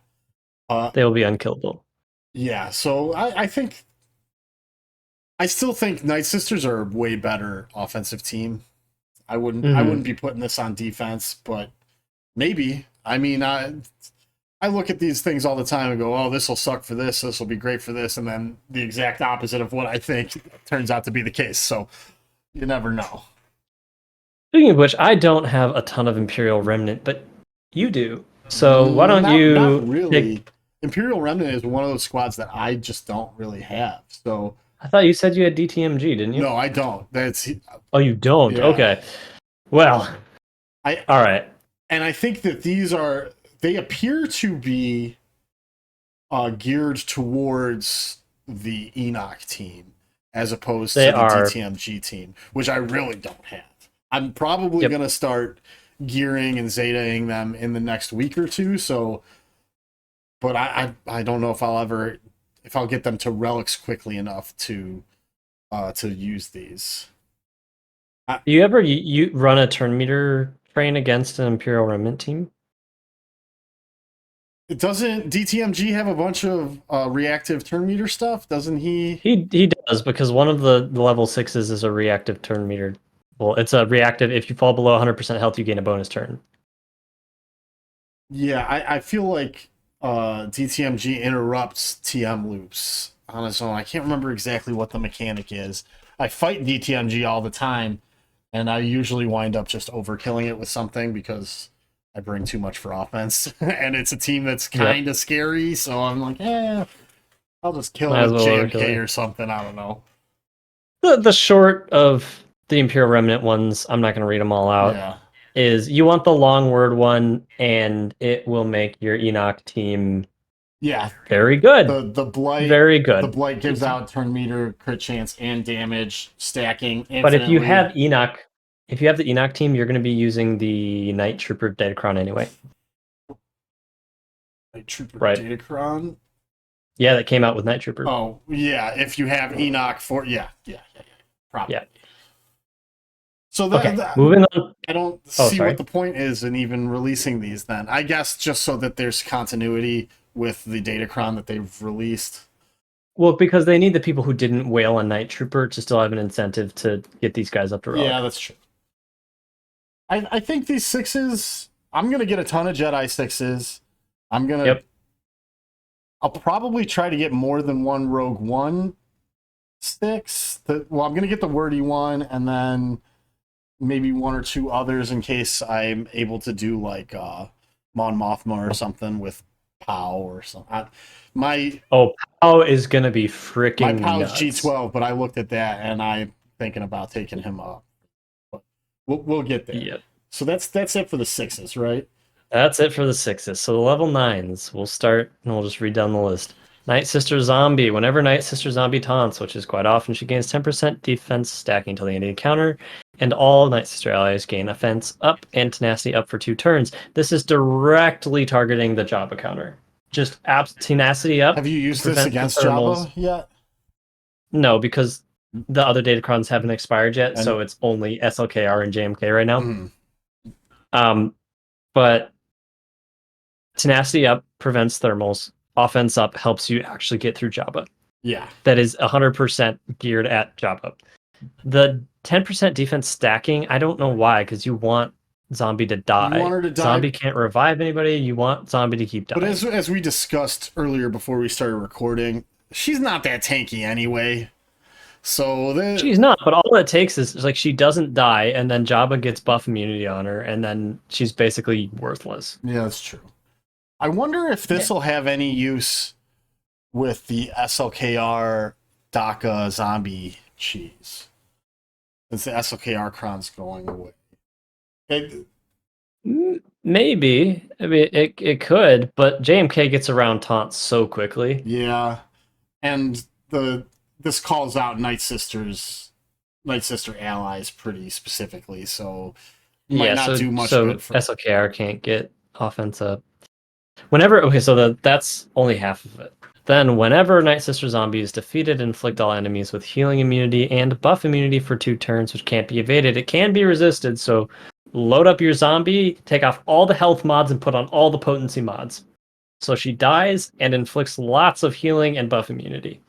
They will be unkillable. Yeah, so I still think Night Sisters are a way better offensive team. I wouldn't be putting this on defense, but maybe. I mean, I look at these things all the time and go, "Oh, this will suck for this. This will be great for this," and then the exact opposite of what I think turns out to be the case. So you never know. Speaking of which, I don't have a ton of Imperial Remnant, but you do. So why don't you? Not really. Imperial Remnant is one of those squads that I just don't really have. So I thought you said you had DTMG, didn't you? No, I don't. Oh, you don't? Yeah. Okay. Well, all right. And I think that they appear to be geared towards the Enoch team as opposed to the DTMG team, which I really don't have. I'm probably going to start gearing and zetaing them in the next week or two. So, but I don't know if I'll get them to relics quickly enough to use these. Do you ever you run a turn meter train against an Imperial Remnant team? Doesn't DTMG have a bunch of reactive turn meter stuff? Doesn't he? He does, because one of the level 6s is a reactive turn meter. Well, it's a reactive. If you fall below 100% health, you gain a bonus turn. Yeah, I feel like DTMG interrupts TM loops on its own. I can't remember exactly what the mechanic is. I fight DTMG all the time, and I usually wind up just overkilling it with something because I bring too much for offense. And it's a team that's kind of scary, so I'm like, I'll just kill it with JMK or something. I don't know. The short of the Imperial Remnant ones, I'm not going to read them all out. Yeah. Is you want the long word one, and it will make your Enoch team very good. The blight, very good. The blight gives out turn meter, crit chance, and damage stacking infinitely. But if you have Enoch, if you have the Enoch team, you're going to be using the Night Trooper datacron anyway. Night Trooper datacron? Yeah, that came out with Night Trooper. Oh, yeah, if you have Enoch for probably. Yeah. So moving on. I don't see what the point is in even releasing these then. I guess just so that there's continuity with the datacron that they've released. Well, because they need the people who didn't whale on Night Trooper to still have an incentive to get these guys up to roll. Yeah, that's true. I think these 6s, I'm going to get a ton of Jedi 6s. I'm going to... I'll probably try to get more than one Rogue One 6. I'm going to get the wordy one, and then maybe one or two others in case I'm able to do like Mon Mothma or something with Pow or something. Pow is going to be freaking My Pow's nuts. G12, but I looked at that and I'm thinking about taking him up. But We'll get there. Yep. So that's it for the 6s, right? That's it for the 6s. So the level 9s, we'll start and we'll just read down the list. Night Sister Zombie. Whenever Night Sister Zombie taunts, which is quite often, she gains 10% defense stacking until the end of the encounter, and all Night Sister allies gain offense up and tenacity up for 2 turns. This is directly targeting the Jabba counter. Just tenacity up. Have you used this prevent the against thermals. Jabba yet? No, because the other datacrons haven't expired yet, And- so it's only SLKR and JMK right now. Mhm. But tenacity up prevents thermals. Offense up helps you actually get through Jabba. Yeah. That is 100% geared at Jabba. The 10% defense stacking, I don't know why, because you want Zombie to die. You want her to die. Zombie can't revive anybody. You want Zombie to keep dying. But as we discussed earlier before we started recording, she's not that tanky anyway. So she's not, but all it takes is like she doesn't die, and then Jabba gets buff immunity on her, and then she's basically worthless. Yeah, that's true. I wonder if this will have any use with the SLKR DACA zombie cheese. Since the SLKR cron's going away. Maybe. I mean, it could, but JMK gets around taunts so quickly. Yeah. And this calls out Night Sister allies pretty specifically, so might not do much good for SLKR can't get offense up. That's only half of it. Then, whenever Night Sister Zombie is defeated, inflict all enemies with healing immunity and buff immunity for 2 turns, which can't be evaded. It can be resisted, so load up your zombie, take off all the health mods, and put on all the potency mods. So she dies and inflicts lots of healing and buff immunity.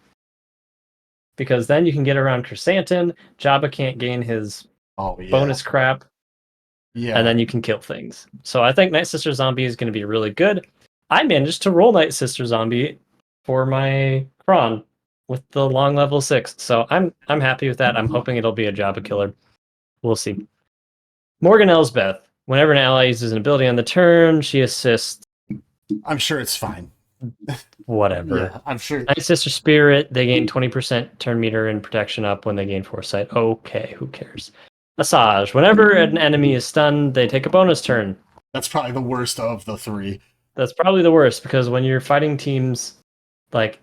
Because then you can get around Chrysanthemum, Jabba can't gain his bonus crap, and then you can kill things. So I think Night Sister Zombie is going to be really good. I managed to roll Night Sister Zombie for my Kron with the long level 6, so I'm happy with that. I'm hoping it'll be a Jabba killer. We'll see. Morgan Elsbeth. Whenever an ally uses an ability on the turn, she assists. I'm sure it's fine. Whatever. Yeah, I'm sure. Night Sister Spirit, they gain 20% turn meter and protection up when they gain Foresight. Okay, who cares? Asajj. Whenever an enemy is stunned, they take a bonus turn. That's probably the worst of the 3. That's probably the worst, because when you're fighting teams, like,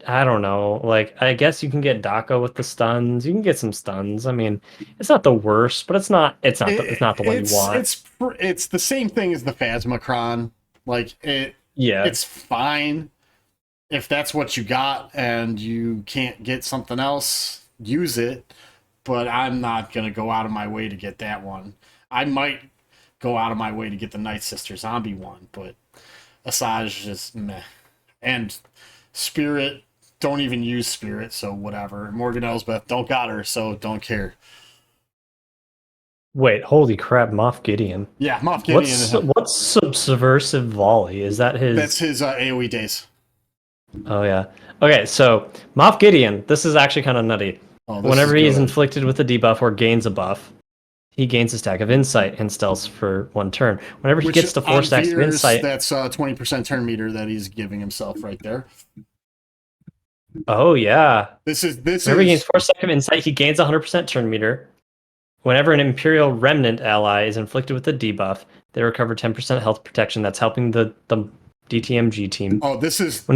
I don't know, like, I guess you can get DACA with the stuns. You can get some stuns. I mean, it's not the worst, but it's not the one you want. It's the same thing as the Phasmacron. Like, it's fine. If that's what you got and you can't get something else, use it. But I'm not going to go out of my way to get that one. I might go out of my way to get the Night Sister Zombie one, but Asajj is meh. And Spirit, don't even use Spirit, so whatever. Morgan Elsbeth, don't got her, so don't care. Wait, holy crap, Moff Gideon. Yeah, Moff Gideon. What's Subversive Volley? Is that his... That's his AoE days. Oh, yeah. Okay, so Moff Gideon, this is actually kind of nutty. Whenever he is inflicted with a debuff or gains a buff, he gains a stack of insight and stealth for 1 turn. Whenever he gets to 4 stacks of insight... That's 20% turn meter that he's giving himself right there. Oh, yeah. Whenever he gains 4 stacks of insight, he gains 100% turn meter. Whenever an Imperial Remnant ally is inflicted with a debuff, they recover 10% health protection. That's helping the DTMG team. Oh, this does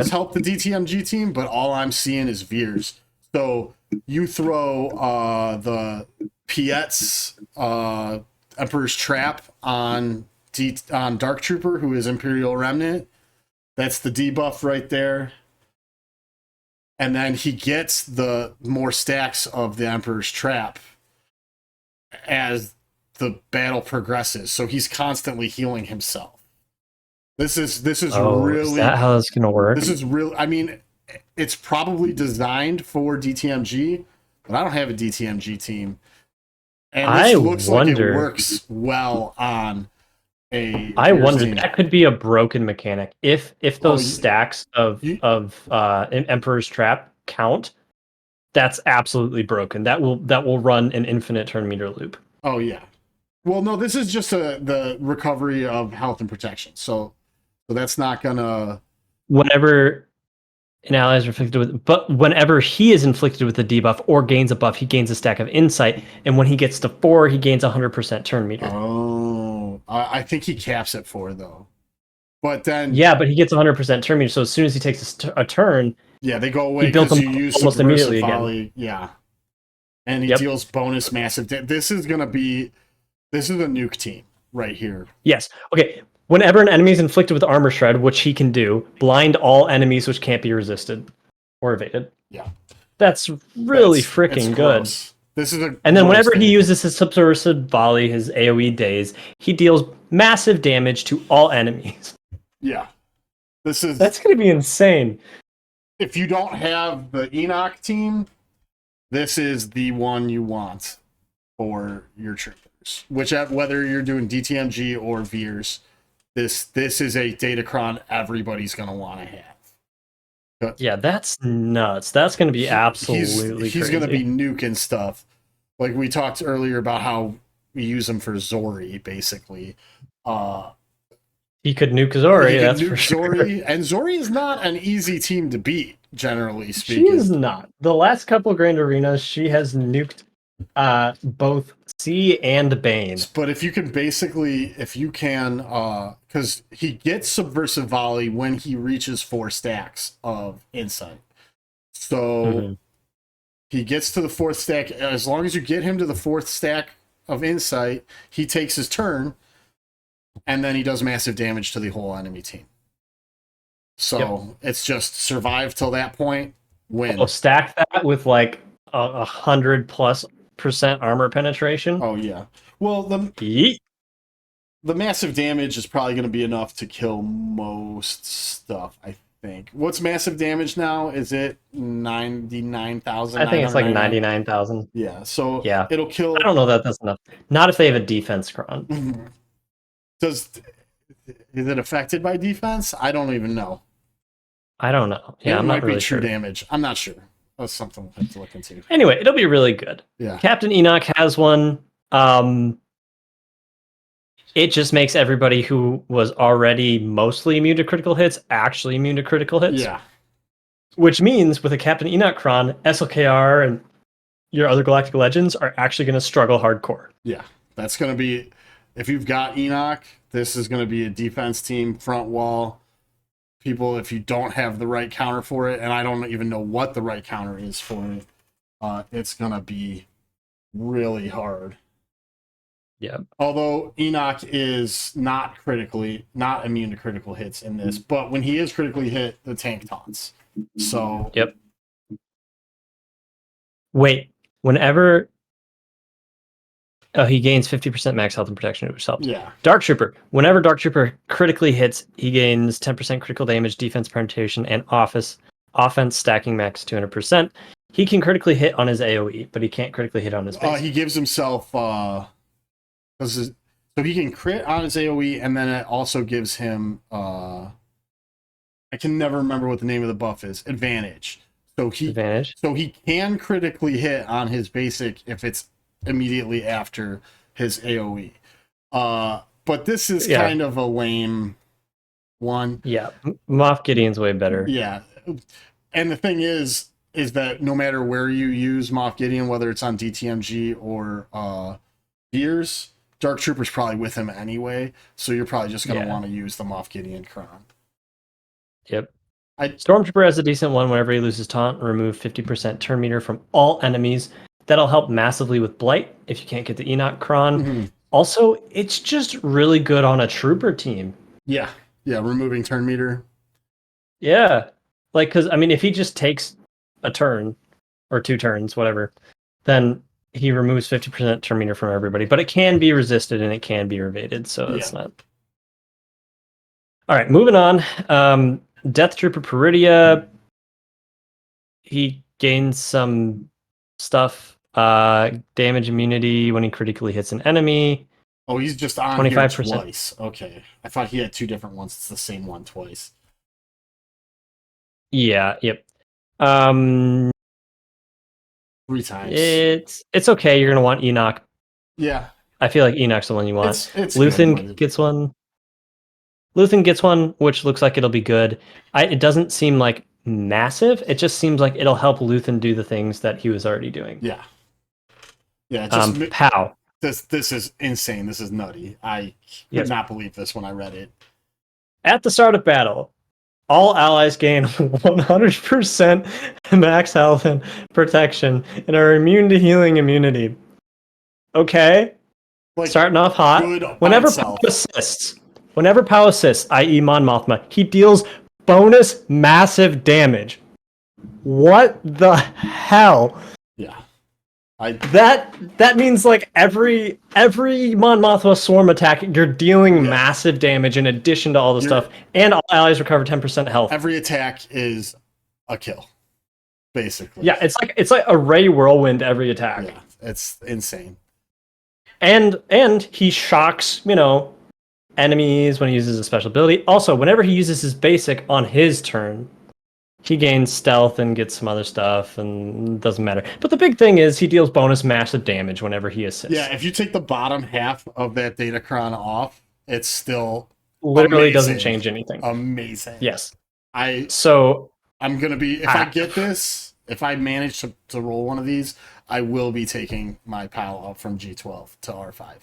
help the DTMG team, but all I'm seeing is Veers. So you throw the Piet's Emperor's Trap on Dark Trooper, who is Imperial Remnant. That's the debuff right there. And then he gets the more stacks of the Emperor's Trap as the battle progresses. So he's constantly healing himself. This is really... Is that how that's going to work? This is real. I mean, it's probably designed for DTMG, but I don't have a DTMG team. And this looks like it works well on a... I wonder, that could be a broken mechanic. If those stacks of Emperor's Trap count, that's absolutely broken. That will run an infinite turn meter loop. Oh, yeah. Well, no, this is just the recovery of health and protection. So that's not gonna... Whenever an ally is inflicted with, but whenever he is inflicted with a debuff or gains a buff, he gains a stack of insight, and when he gets to 4, he gains 100% turn meter. Oh, I think he caps at 4 though. But then, yeah, but he gets 100% turn meter. So as soon as he takes a turn, yeah, they go away he built because them you use almost subversive immediately volley. again. Yeah, and he Yep. deals bonus massive. This is a nuke team right here. Yes. Okay. Whenever an enemy is inflicted with armor shred, which he can do, blind all enemies which can't be resisted or evaded. Yeah, That's really it's freaking good. gross. This is a And then whenever he thing. uses his subversive volley, his AoE days, he deals massive damage to all enemies. Yeah, that's going to be insane. If you don't have the Enoch team, this is the one you want for your troopers. Whether you're doing DTMG or Veers, this is a datacron everybody's gonna want to have. Yeah, that's nuts. That's going to be absolutely he's crazy. gonna be nuking stuff. Like we talked earlier about how we use him for Zori, basically. He could nuke Zori, that's nuke for sure. Zori, and Zori is not an easy team to beat, generally speaking. She is not. The last couple Grand Arenas, she has nuked both C and Bane. But if you can because he gets subversive volley when he reaches 4 stacks of insight. So he gets to the 4th stack. As long as you get him to the 4th stack of insight, he takes his turn, and then he does massive damage to the whole enemy team. So it's just survive till that point, win. Oh, stack that with like 100+% armor penetration. Oh yeah. Well, the massive damage is probably going to be enough to kill most stuff, I think. What's massive damage now? Is it 99,000? I think it's like 99,000. Yeah, so yeah, it'll kill. I don't know that that's enough. Not if they have a defense cron. Is it affected by defense? I don't even know. I don't know. Yeah, I'm not really true sure. damage. I'm not sure. That's something we'll have to look into. Anyway, it'll be really good. Yeah. Captain Enoch has one. It just makes everybody who was already mostly immune to critical hits actually immune to critical hits. Yeah. Which means with a Captain Enoch cron, SLKR and your other Galactic Legends are actually going to struggle hardcore. Yeah. That's going to be, if you've got Enoch, this is going to be a defense team, front wall. People, if you don't have the right counter for it, and I don't even know what the right counter is for it, it's going to be really hard. Yeah. Although Enoch is not immune to critical hits in this, but when he is critically hit, the tank taunts. So. Yep. Wait, whenever. Oh, he gains 50% max health and protection, which helps. Yeah. Dark Trooper. Whenever Dark Trooper critically hits, he gains 10% critical damage, defense penetration, and offense stacking max 200%. He can critically hit on his AoE, but he can't critically hit on his base. He gives himself so he can crit on his AoE, and then it also gives him I can never remember what the name of the buff is. Advantage. So he can critically hit on his basic if it's immediately after his AoE. But this is kind of a lame one. Yeah, Moff Gideon's way better. Yeah. And the thing is that no matter where you use Moff Gideon, whether it's on DTMG or Veers, Dark Trooper's probably with him anyway, so you're probably just going to want to use the Moff Gideon cron. Yep. Stormtrooper has a decent one. Whenever he loses taunt, remove 50% turn meter from all enemies. That'll help massively with Blight if you can't get the Enoch cron. Mm-hmm. Also, it's just really good on a Trooper team. Yeah. Yeah, removing turn meter. Yeah. Like, because, I mean, if he just takes a turn or 2 turns, whatever, then he removes 50% turn meter from everybody. But it can be resisted and it can be evaded, so it's not. All right, moving on. Death Trooper Peridia. He gains some stuff. Damage immunity when he critically hits an enemy. Oh, he's just on 25% here twice. Okay. I thought he had 2 different ones. It's the same one twice. Yeah, yep. 3 times. It's okay. You're gonna want Enoch. Yeah. I feel like Enoch's the one you want. It's Luthen gets one. Luthen gets one, which looks like it'll be good. It doesn't seem like massive. It just seems like it'll help Luthen do the things that he was already doing. Yeah. Yeah. Just POW. This is insane. This is nutty. I could not believe this when I read it. At the start of battle, all allies gain 100% max health and protection and are immune to healing immunity. Okay. Like, starting off hot. Whenever POW assists, i.e. Mon Mothma, he deals bonus massive damage. What the hell? Yeah. That means like every Mon Mothma swarm attack, you're dealing massive damage in addition to all the stuff, and all allies recover 10% health. Every attack is a kill, basically. Yeah, it's like a Ray Whirlwind every attack. Yeah, it's insane. And he shocks, enemies when he uses a special ability. Also, whenever he uses his basic on his turn, he gains stealth and gets some other stuff, and it doesn't matter. But the big thing is he deals bonus massive damage whenever he assists. Yeah, if you take the bottom half of that datacron off, it's still literally doesn't change anything. Amazing. Yes. I'm gonna be, if I get this, if I manage to roll one of these, I will be taking my POW up from G12 to R5.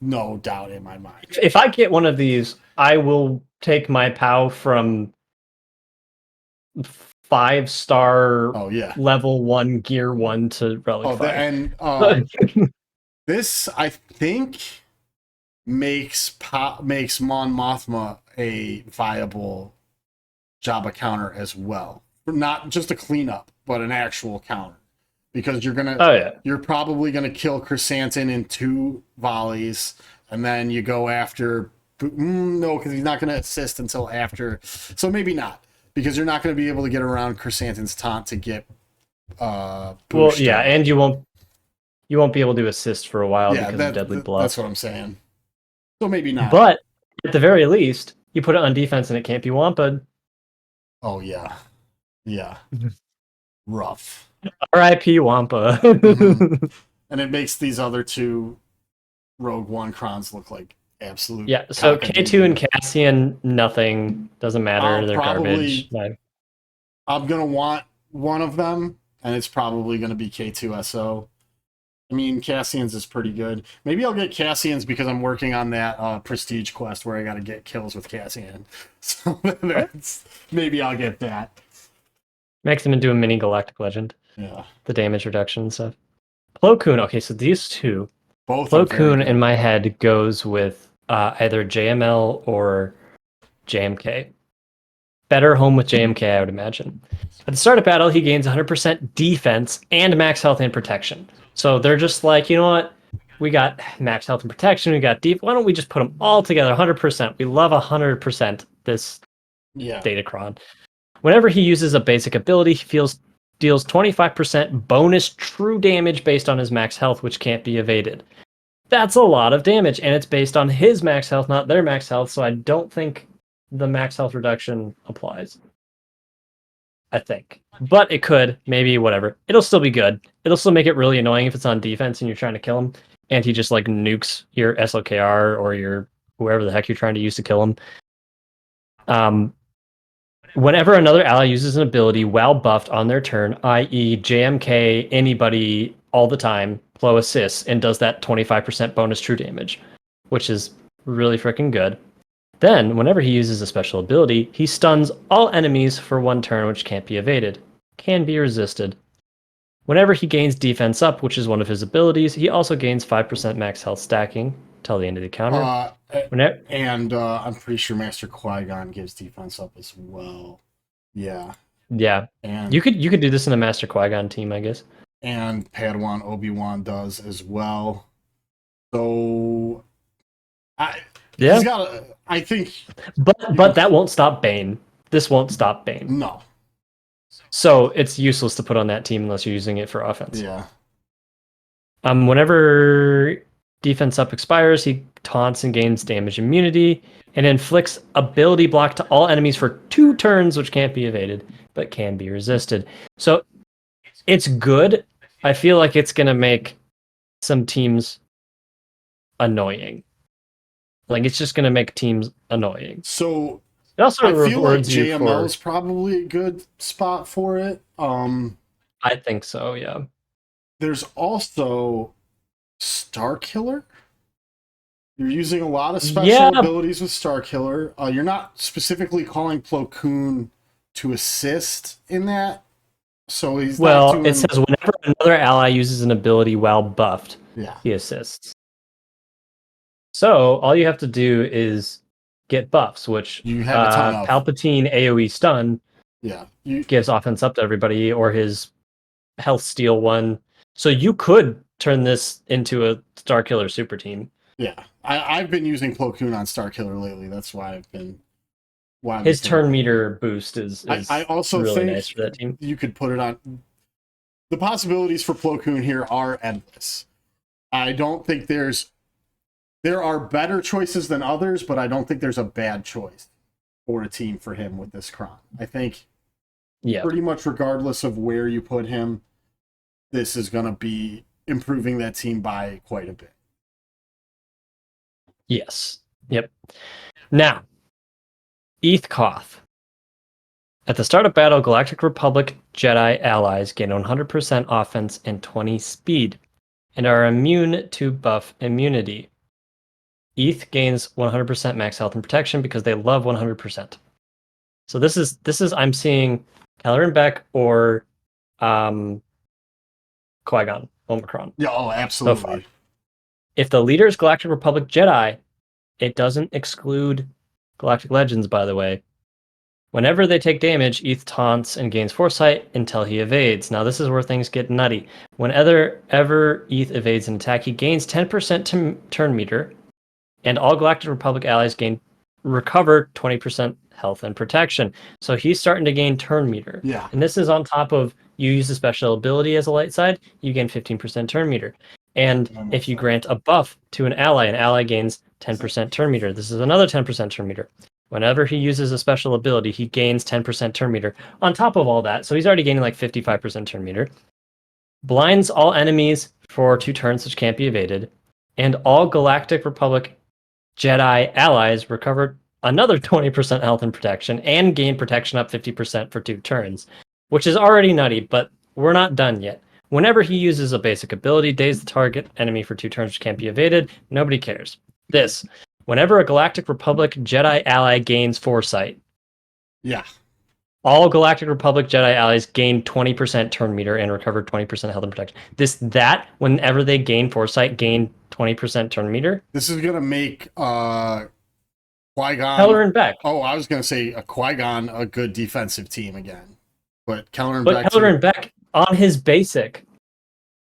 No doubt in my mind. If I get one of these, I will take my POW from 5-star level 1 gear 1 to relic 5. And this, I think, makes Mon Mothma a viable Jabba counter as well. Not just a cleanup, but an actual counter. Because you're probably gonna kill Chrysanthemum in 2 volleys, and then you go after no, because he's not gonna assist until after. So maybe not, because you're not gonna be able to get around Chrysanthemum's taunt to get and you won't be able to assist for a while because of Deadly Bluff. That's what I'm saying. So maybe not. But at the very least, you put it on defense and it can't be wampa'd. Oh yeah. Yeah. Rough. R.I.P. Wampa. And it makes these other 2 Rogue One crons look like absolute. Yeah, so K2 and Cassian, nothing. Doesn't matter. They're garbage. I'm going to want one of them, and it's probably going to be K2SO. I mean, Cassian's is pretty good. Maybe I'll get Cassian's because I'm working on that Prestige quest where I got to get kills with Cassian. So maybe I'll get that. Makes him into a mini Galactic Legend. Yeah. The damage reduction and stuff. Plo Koon. Okay, so these two. Both. Plo Koon in my head goes with either JML or JMK. Better home with JMK, I would imagine. At the start of battle, he gains 100% defense and max health and protection. So they're just like, you know what? We got max health and protection. We got deep. Why don't we just put them all together? 100%. We love 100% this datacron. Whenever he uses a basic ability, he deals 25% bonus true damage based on his max health, which can't be evaded. That's a lot of damage, and it's based on his max health, not their max health, so I don't think the max health reduction applies. I think. But it could, maybe, whatever. It'll still be good. It'll still make it really annoying if it's on defense and you're trying to kill him, and he just, like, nukes your SLKR or your whoever the heck you're trying to use to kill him. Whenever another ally uses an ability while buffed on their turn, i.e. JMK, anybody, all the time, Plo assists and does that 25% bonus true damage, which is really freaking good. Then, whenever he uses a special ability, he stuns all enemies for 1 turn, which can't be evaded. Can be resisted. Whenever he gains defense up, which is one of his abilities, he also gains 5% max health stacking till the end of the counter. I'm pretty sure Master Qui-Gon gives defense up as well. Yeah. Yeah. And you could do this in the Master Qui-Gon team, I guess. And Padawan Obi-Wan does as well. So I think But that won't stop Bane. This won't stop Bane. No. So it's useless to put on that team unless you're using it for offense. Yeah. Whenever defense up expires, he taunts and gains damage immunity and inflicts ability block to all enemies for 2 turns, which can't be evaded but can be resisted. So it's good. I feel like it's going to make some teams annoying. Like, it's just going to make teams annoying. So It also I feel like rewards you JML for. is probably a good spot for it. I think so. Yeah. There's also Star Killer. You're using a lot of special Yeah. abilities with Star Killer. You're not specifically calling Plo Koon to assist in that, so he's not Well, it doing. says whenever another ally uses an ability while buffed, Yeah, he assists. So all you have to do is get buffs, which you have a ton of. Palpatine AoE stun Yeah, you. gives offense up to everybody, or his health steal one. So you could turn this into a Star Killer super team. Yeah, I've been using Plo Koon on Star Killer lately. That's why I've been. Why I've been His putting turn it. meter boost is I also really think nice for that team. you could put it on. The possibilities for Plo Koon here are endless. I don't think there are better choices than others, but I don't think there's a bad choice for a team for him with this Kron. I think pretty much regardless of where you put him, this is going to be improving that team by quite a bit. Yes. Yep. Now, ETH Koth. At the start of battle, Galactic Republic Jedi allies gain 100% offense and 20 speed, and are immune to buff immunity. ETH gains 100% max health and protection because they love 100%. So this is I'm seeing Kelleran Beck or Qui-Gon Omicron Yeah, oh, so far. absolutely. If the leader is Galactic Republic Jedi, it doesn't exclude Galactic Legends, by the way. Whenever they take damage, ETH taunts and gains foresight until he evades. Now this is where things get nutty. Whenever ETH evades an attack, he gains 10% turn meter, and all Galactic Republic allies recover 20% health and protection. So he's starting to gain turn meter. Yeah. And this is on top of you use a special ability as a light side, you gain 15% turn meter. And if you grant a buff to an ally gains 10% turn meter. This is another 10% turn meter. Whenever he uses a special ability, he gains 10% turn meter on top of all that. So he's already gaining like 55% turn meter. Blinds all enemies for 2 turns, which can't be evaded. And all Galactic Republic Jedi allies recover another 20% health and protection and gain protection up 50% for 2 turns, which is already nutty, but we're not done yet. Whenever he uses a basic ability, daze the target enemy for 2 turns, which can't be evaded, nobody cares. This, whenever a Galactic Republic Jedi ally gains foresight, Yeah. all Galactic Republic Jedi allies gain 20% turn meter and recover 20% health and protection. Whenever they gain foresight, gain 20% turn meter. This is going to make Qui-Gon. Kelleran Beck. Oh, I was going to say a Qui-Gon a good defensive team again. But Kelleran Beck on his basic,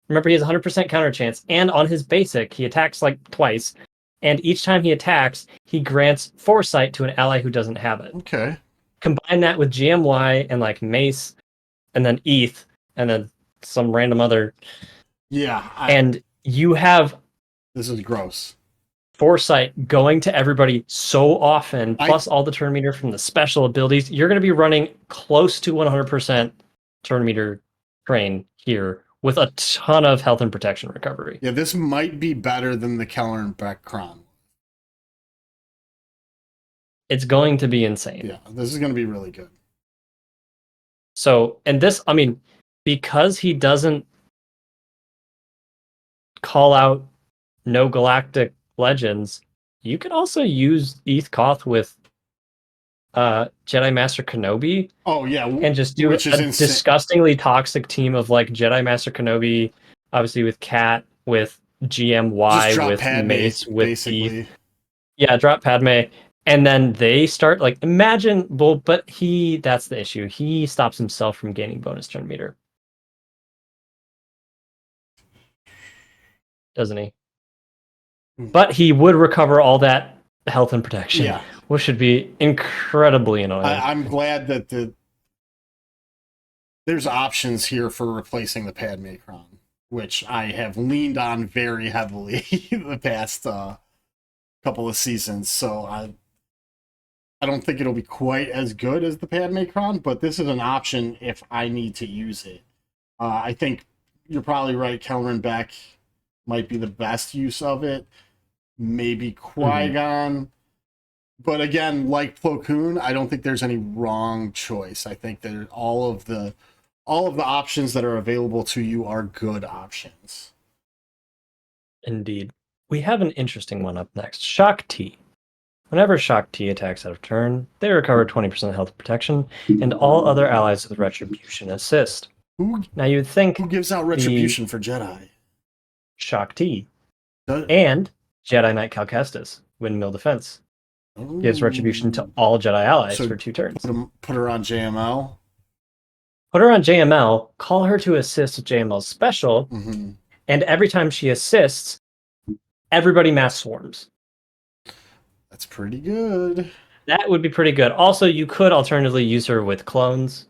remember he has 100% counter chance, and on his basic he attacks like twice, and each time he attacks he grants foresight to an ally who doesn't have it. Okay. Combine that with GMY and like Mace, and then ETH, and then some random other. Yeah. And you have. This is gross. Foresight going to everybody so often, plus all the turn meter from the special abilities. You're going to be running close to 100% turn meter train here with a ton of health and protection recovery. Yeah, this might be better than the Kelleran Beck Kron. It's going to be insane. Yeah, this is going to be really good. So, and this, I mean, because he doesn't call out no Galactic Legends, you can also use ETH Koth with Jedi Master Kenobi. Oh yeah, and just do a disgustingly toxic team of like Jedi Master Kenobi, obviously with Cat, with GMY, with Padme, Mace, with basically. ETH. Yeah, drop Padme, and then they start like imagine. Well, but that's the issue. He stops himself from gaining bonus turn meter, doesn't he? But he would recover all that health and protection, which should be incredibly annoying. I'm glad that there's options here for replacing the Padme Kron, which I have leaned on very heavily the past couple of seasons. So I don't think it'll be quite as good as the Padme Kron, but this is an option if I need to use it. I think you're probably right. Kelleran Beck might be the best use of it. Maybe Qui-Gon. But again, like Plo Koon, I don't think there's any wrong choice. I think that all of the options that are available to you are good options. Indeed. We have an interesting one up next. Shock T. Whenever Shock T attacks out of turn, they recover 20% health protection, and all other allies with Retribution assist. Now you would think Who gives out Retribution for Jedi? Shock T Does- and Jedi Knight Cal Kestis, Windmill Defense. Gives Retribution to all Jedi allies for 2 turns. Put her on JML. Put her on JML, call her to assist with JML's special, and every time she assists, everybody mass swarms. That's pretty good. That would be pretty good. Also, you could alternatively use her with clones,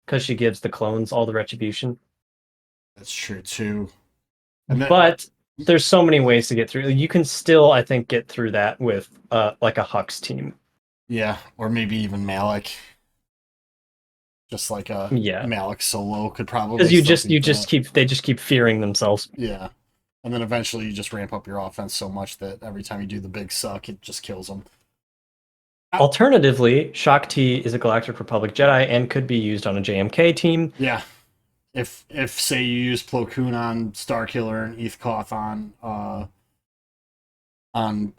because she gives the clones all the retribution. That's true too. But there's so many ways to get through. You can still, I think, get through that with like a Hux team. Yeah, or maybe even Malik. Just like a Malik solo could probably. Because they just keep fearing themselves. Yeah, and then eventually you just ramp up your offense so much that every time you do the big suck, it just kills them. Alternatively, Shock T is a Galactic Republic Jedi and could be used on a JMK team. Yeah, if say you use Plo Koon on Starkiller and Eth Koth on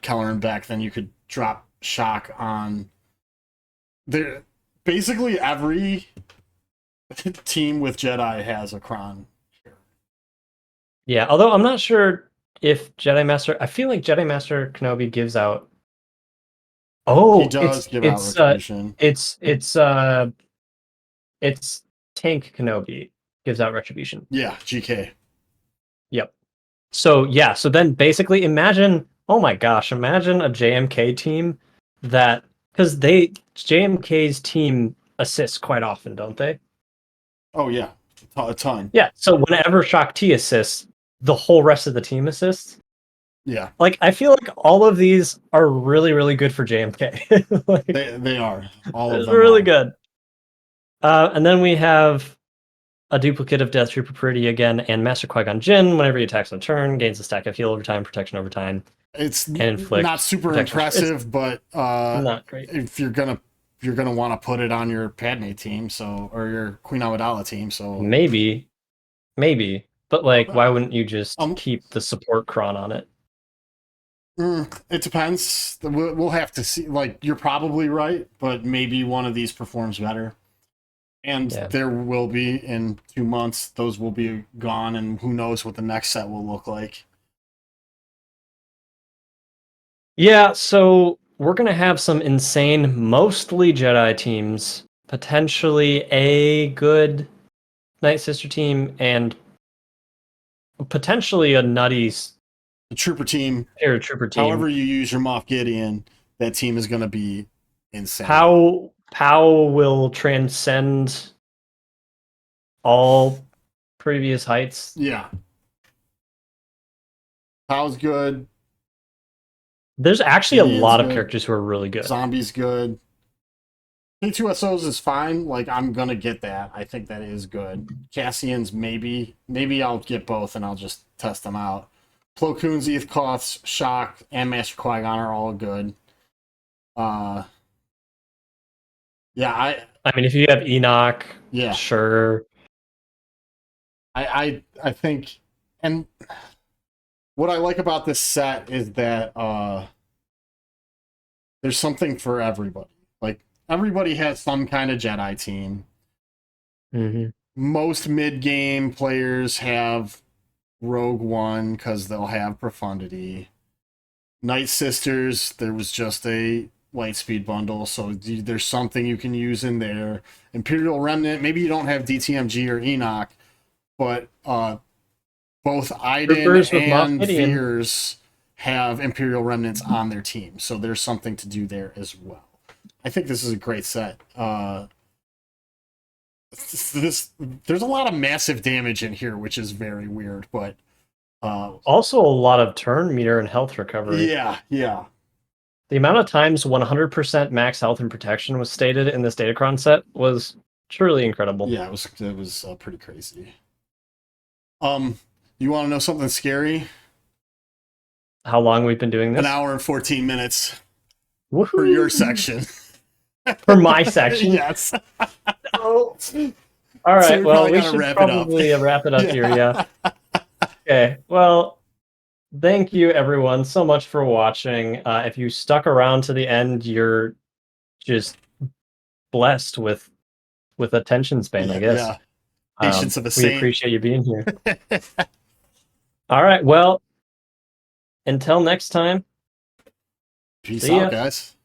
Keller and Beck, then you could drop Shock on. There, basically every team with Jedi has a Kron. Yeah, although I'm not sure if Jedi Master. I feel like Jedi Master Kenobi gives out. Oh, he does give out retribution. It's Tank Kenobi gives out retribution. Yeah, GK. Yep. So yeah, so then basically imagine, oh my gosh, imagine a JMK team that, because JMK's team assists quite often, don't they? Oh yeah, a ton. Yeah, so whenever Shock T assists, the whole rest of the team assists. Yeah. Like, I feel like all of these are really, really good for JMK. Like, they are. All of them really are. good. And then we have a duplicate of Death Trooper Pretty again, and Master Qui-Gon Jinn. Whenever he attacks on turn, gains a stack of heal over time, protection over time. It's not super impressive, but not great. If you're gonna want to put it on your Padme team, or your Queen Amidala team, so maybe, but like, why wouldn't you just keep the support cron on it? It depends. We'll have to see. Like, you're probably right, but maybe one of these performs better. And there will be, in 2 months, those will be gone, and who knows what the next set will look like. Yeah, so we're going to have some insane, mostly Jedi teams, potentially a good Night Sister team, and potentially a nutty trooper team. Paratrooper team. However you use your Moff Gideon, that team is going to be insane. Pow will transcend all previous heights. Yeah. Pow's good. There's actually a lot of characters who are really good. Zombie's good. K2SOs is fine. Like, I'm going to get that. I think that is good. Cassian's maybe. Maybe I'll get both and I'll just test them out. Plo Koon's, Eth Koth's, Shock, and Master Qui-Gon are all good. Yeah, I mean, if you have Enoch, yeah, sure. I think, and what I like about this set is that there's something for everybody. Like, everybody has some kind of Jedi team. Mm-hmm. Most mid-game players have Rogue One because they'll have Profundity. Night Sisters, there was just a Lightspeed bundle, so there's something you can use in there. Imperial Remnant, maybe you don't have DTMG or Enoch, but both Iden and Veers have Imperial Remnants on their team, so there's something to do there as well. I think this is a great set. There's a lot of massive damage in here, which is very weird, but also a lot of turn meter and health recovery. Yeah. The amount of times 100% max health and protection was stated in this datacron set was truly incredible. Yeah, it was pretty crazy. You want to know something scary? How long we've been doing this? 1 hour and 14 minutes. for your section. For my section? Yes. Oh. All right, So well, we gotta should wrap probably wrap it up here, yeah. Okay, well, thank you everyone so much for watching. If you stuck around to the end, you're just blessed with attention span, I guess. Yeah. Patience of a We saint. appreciate you being here. All right, well, until next time. Peace see ya. out, guys.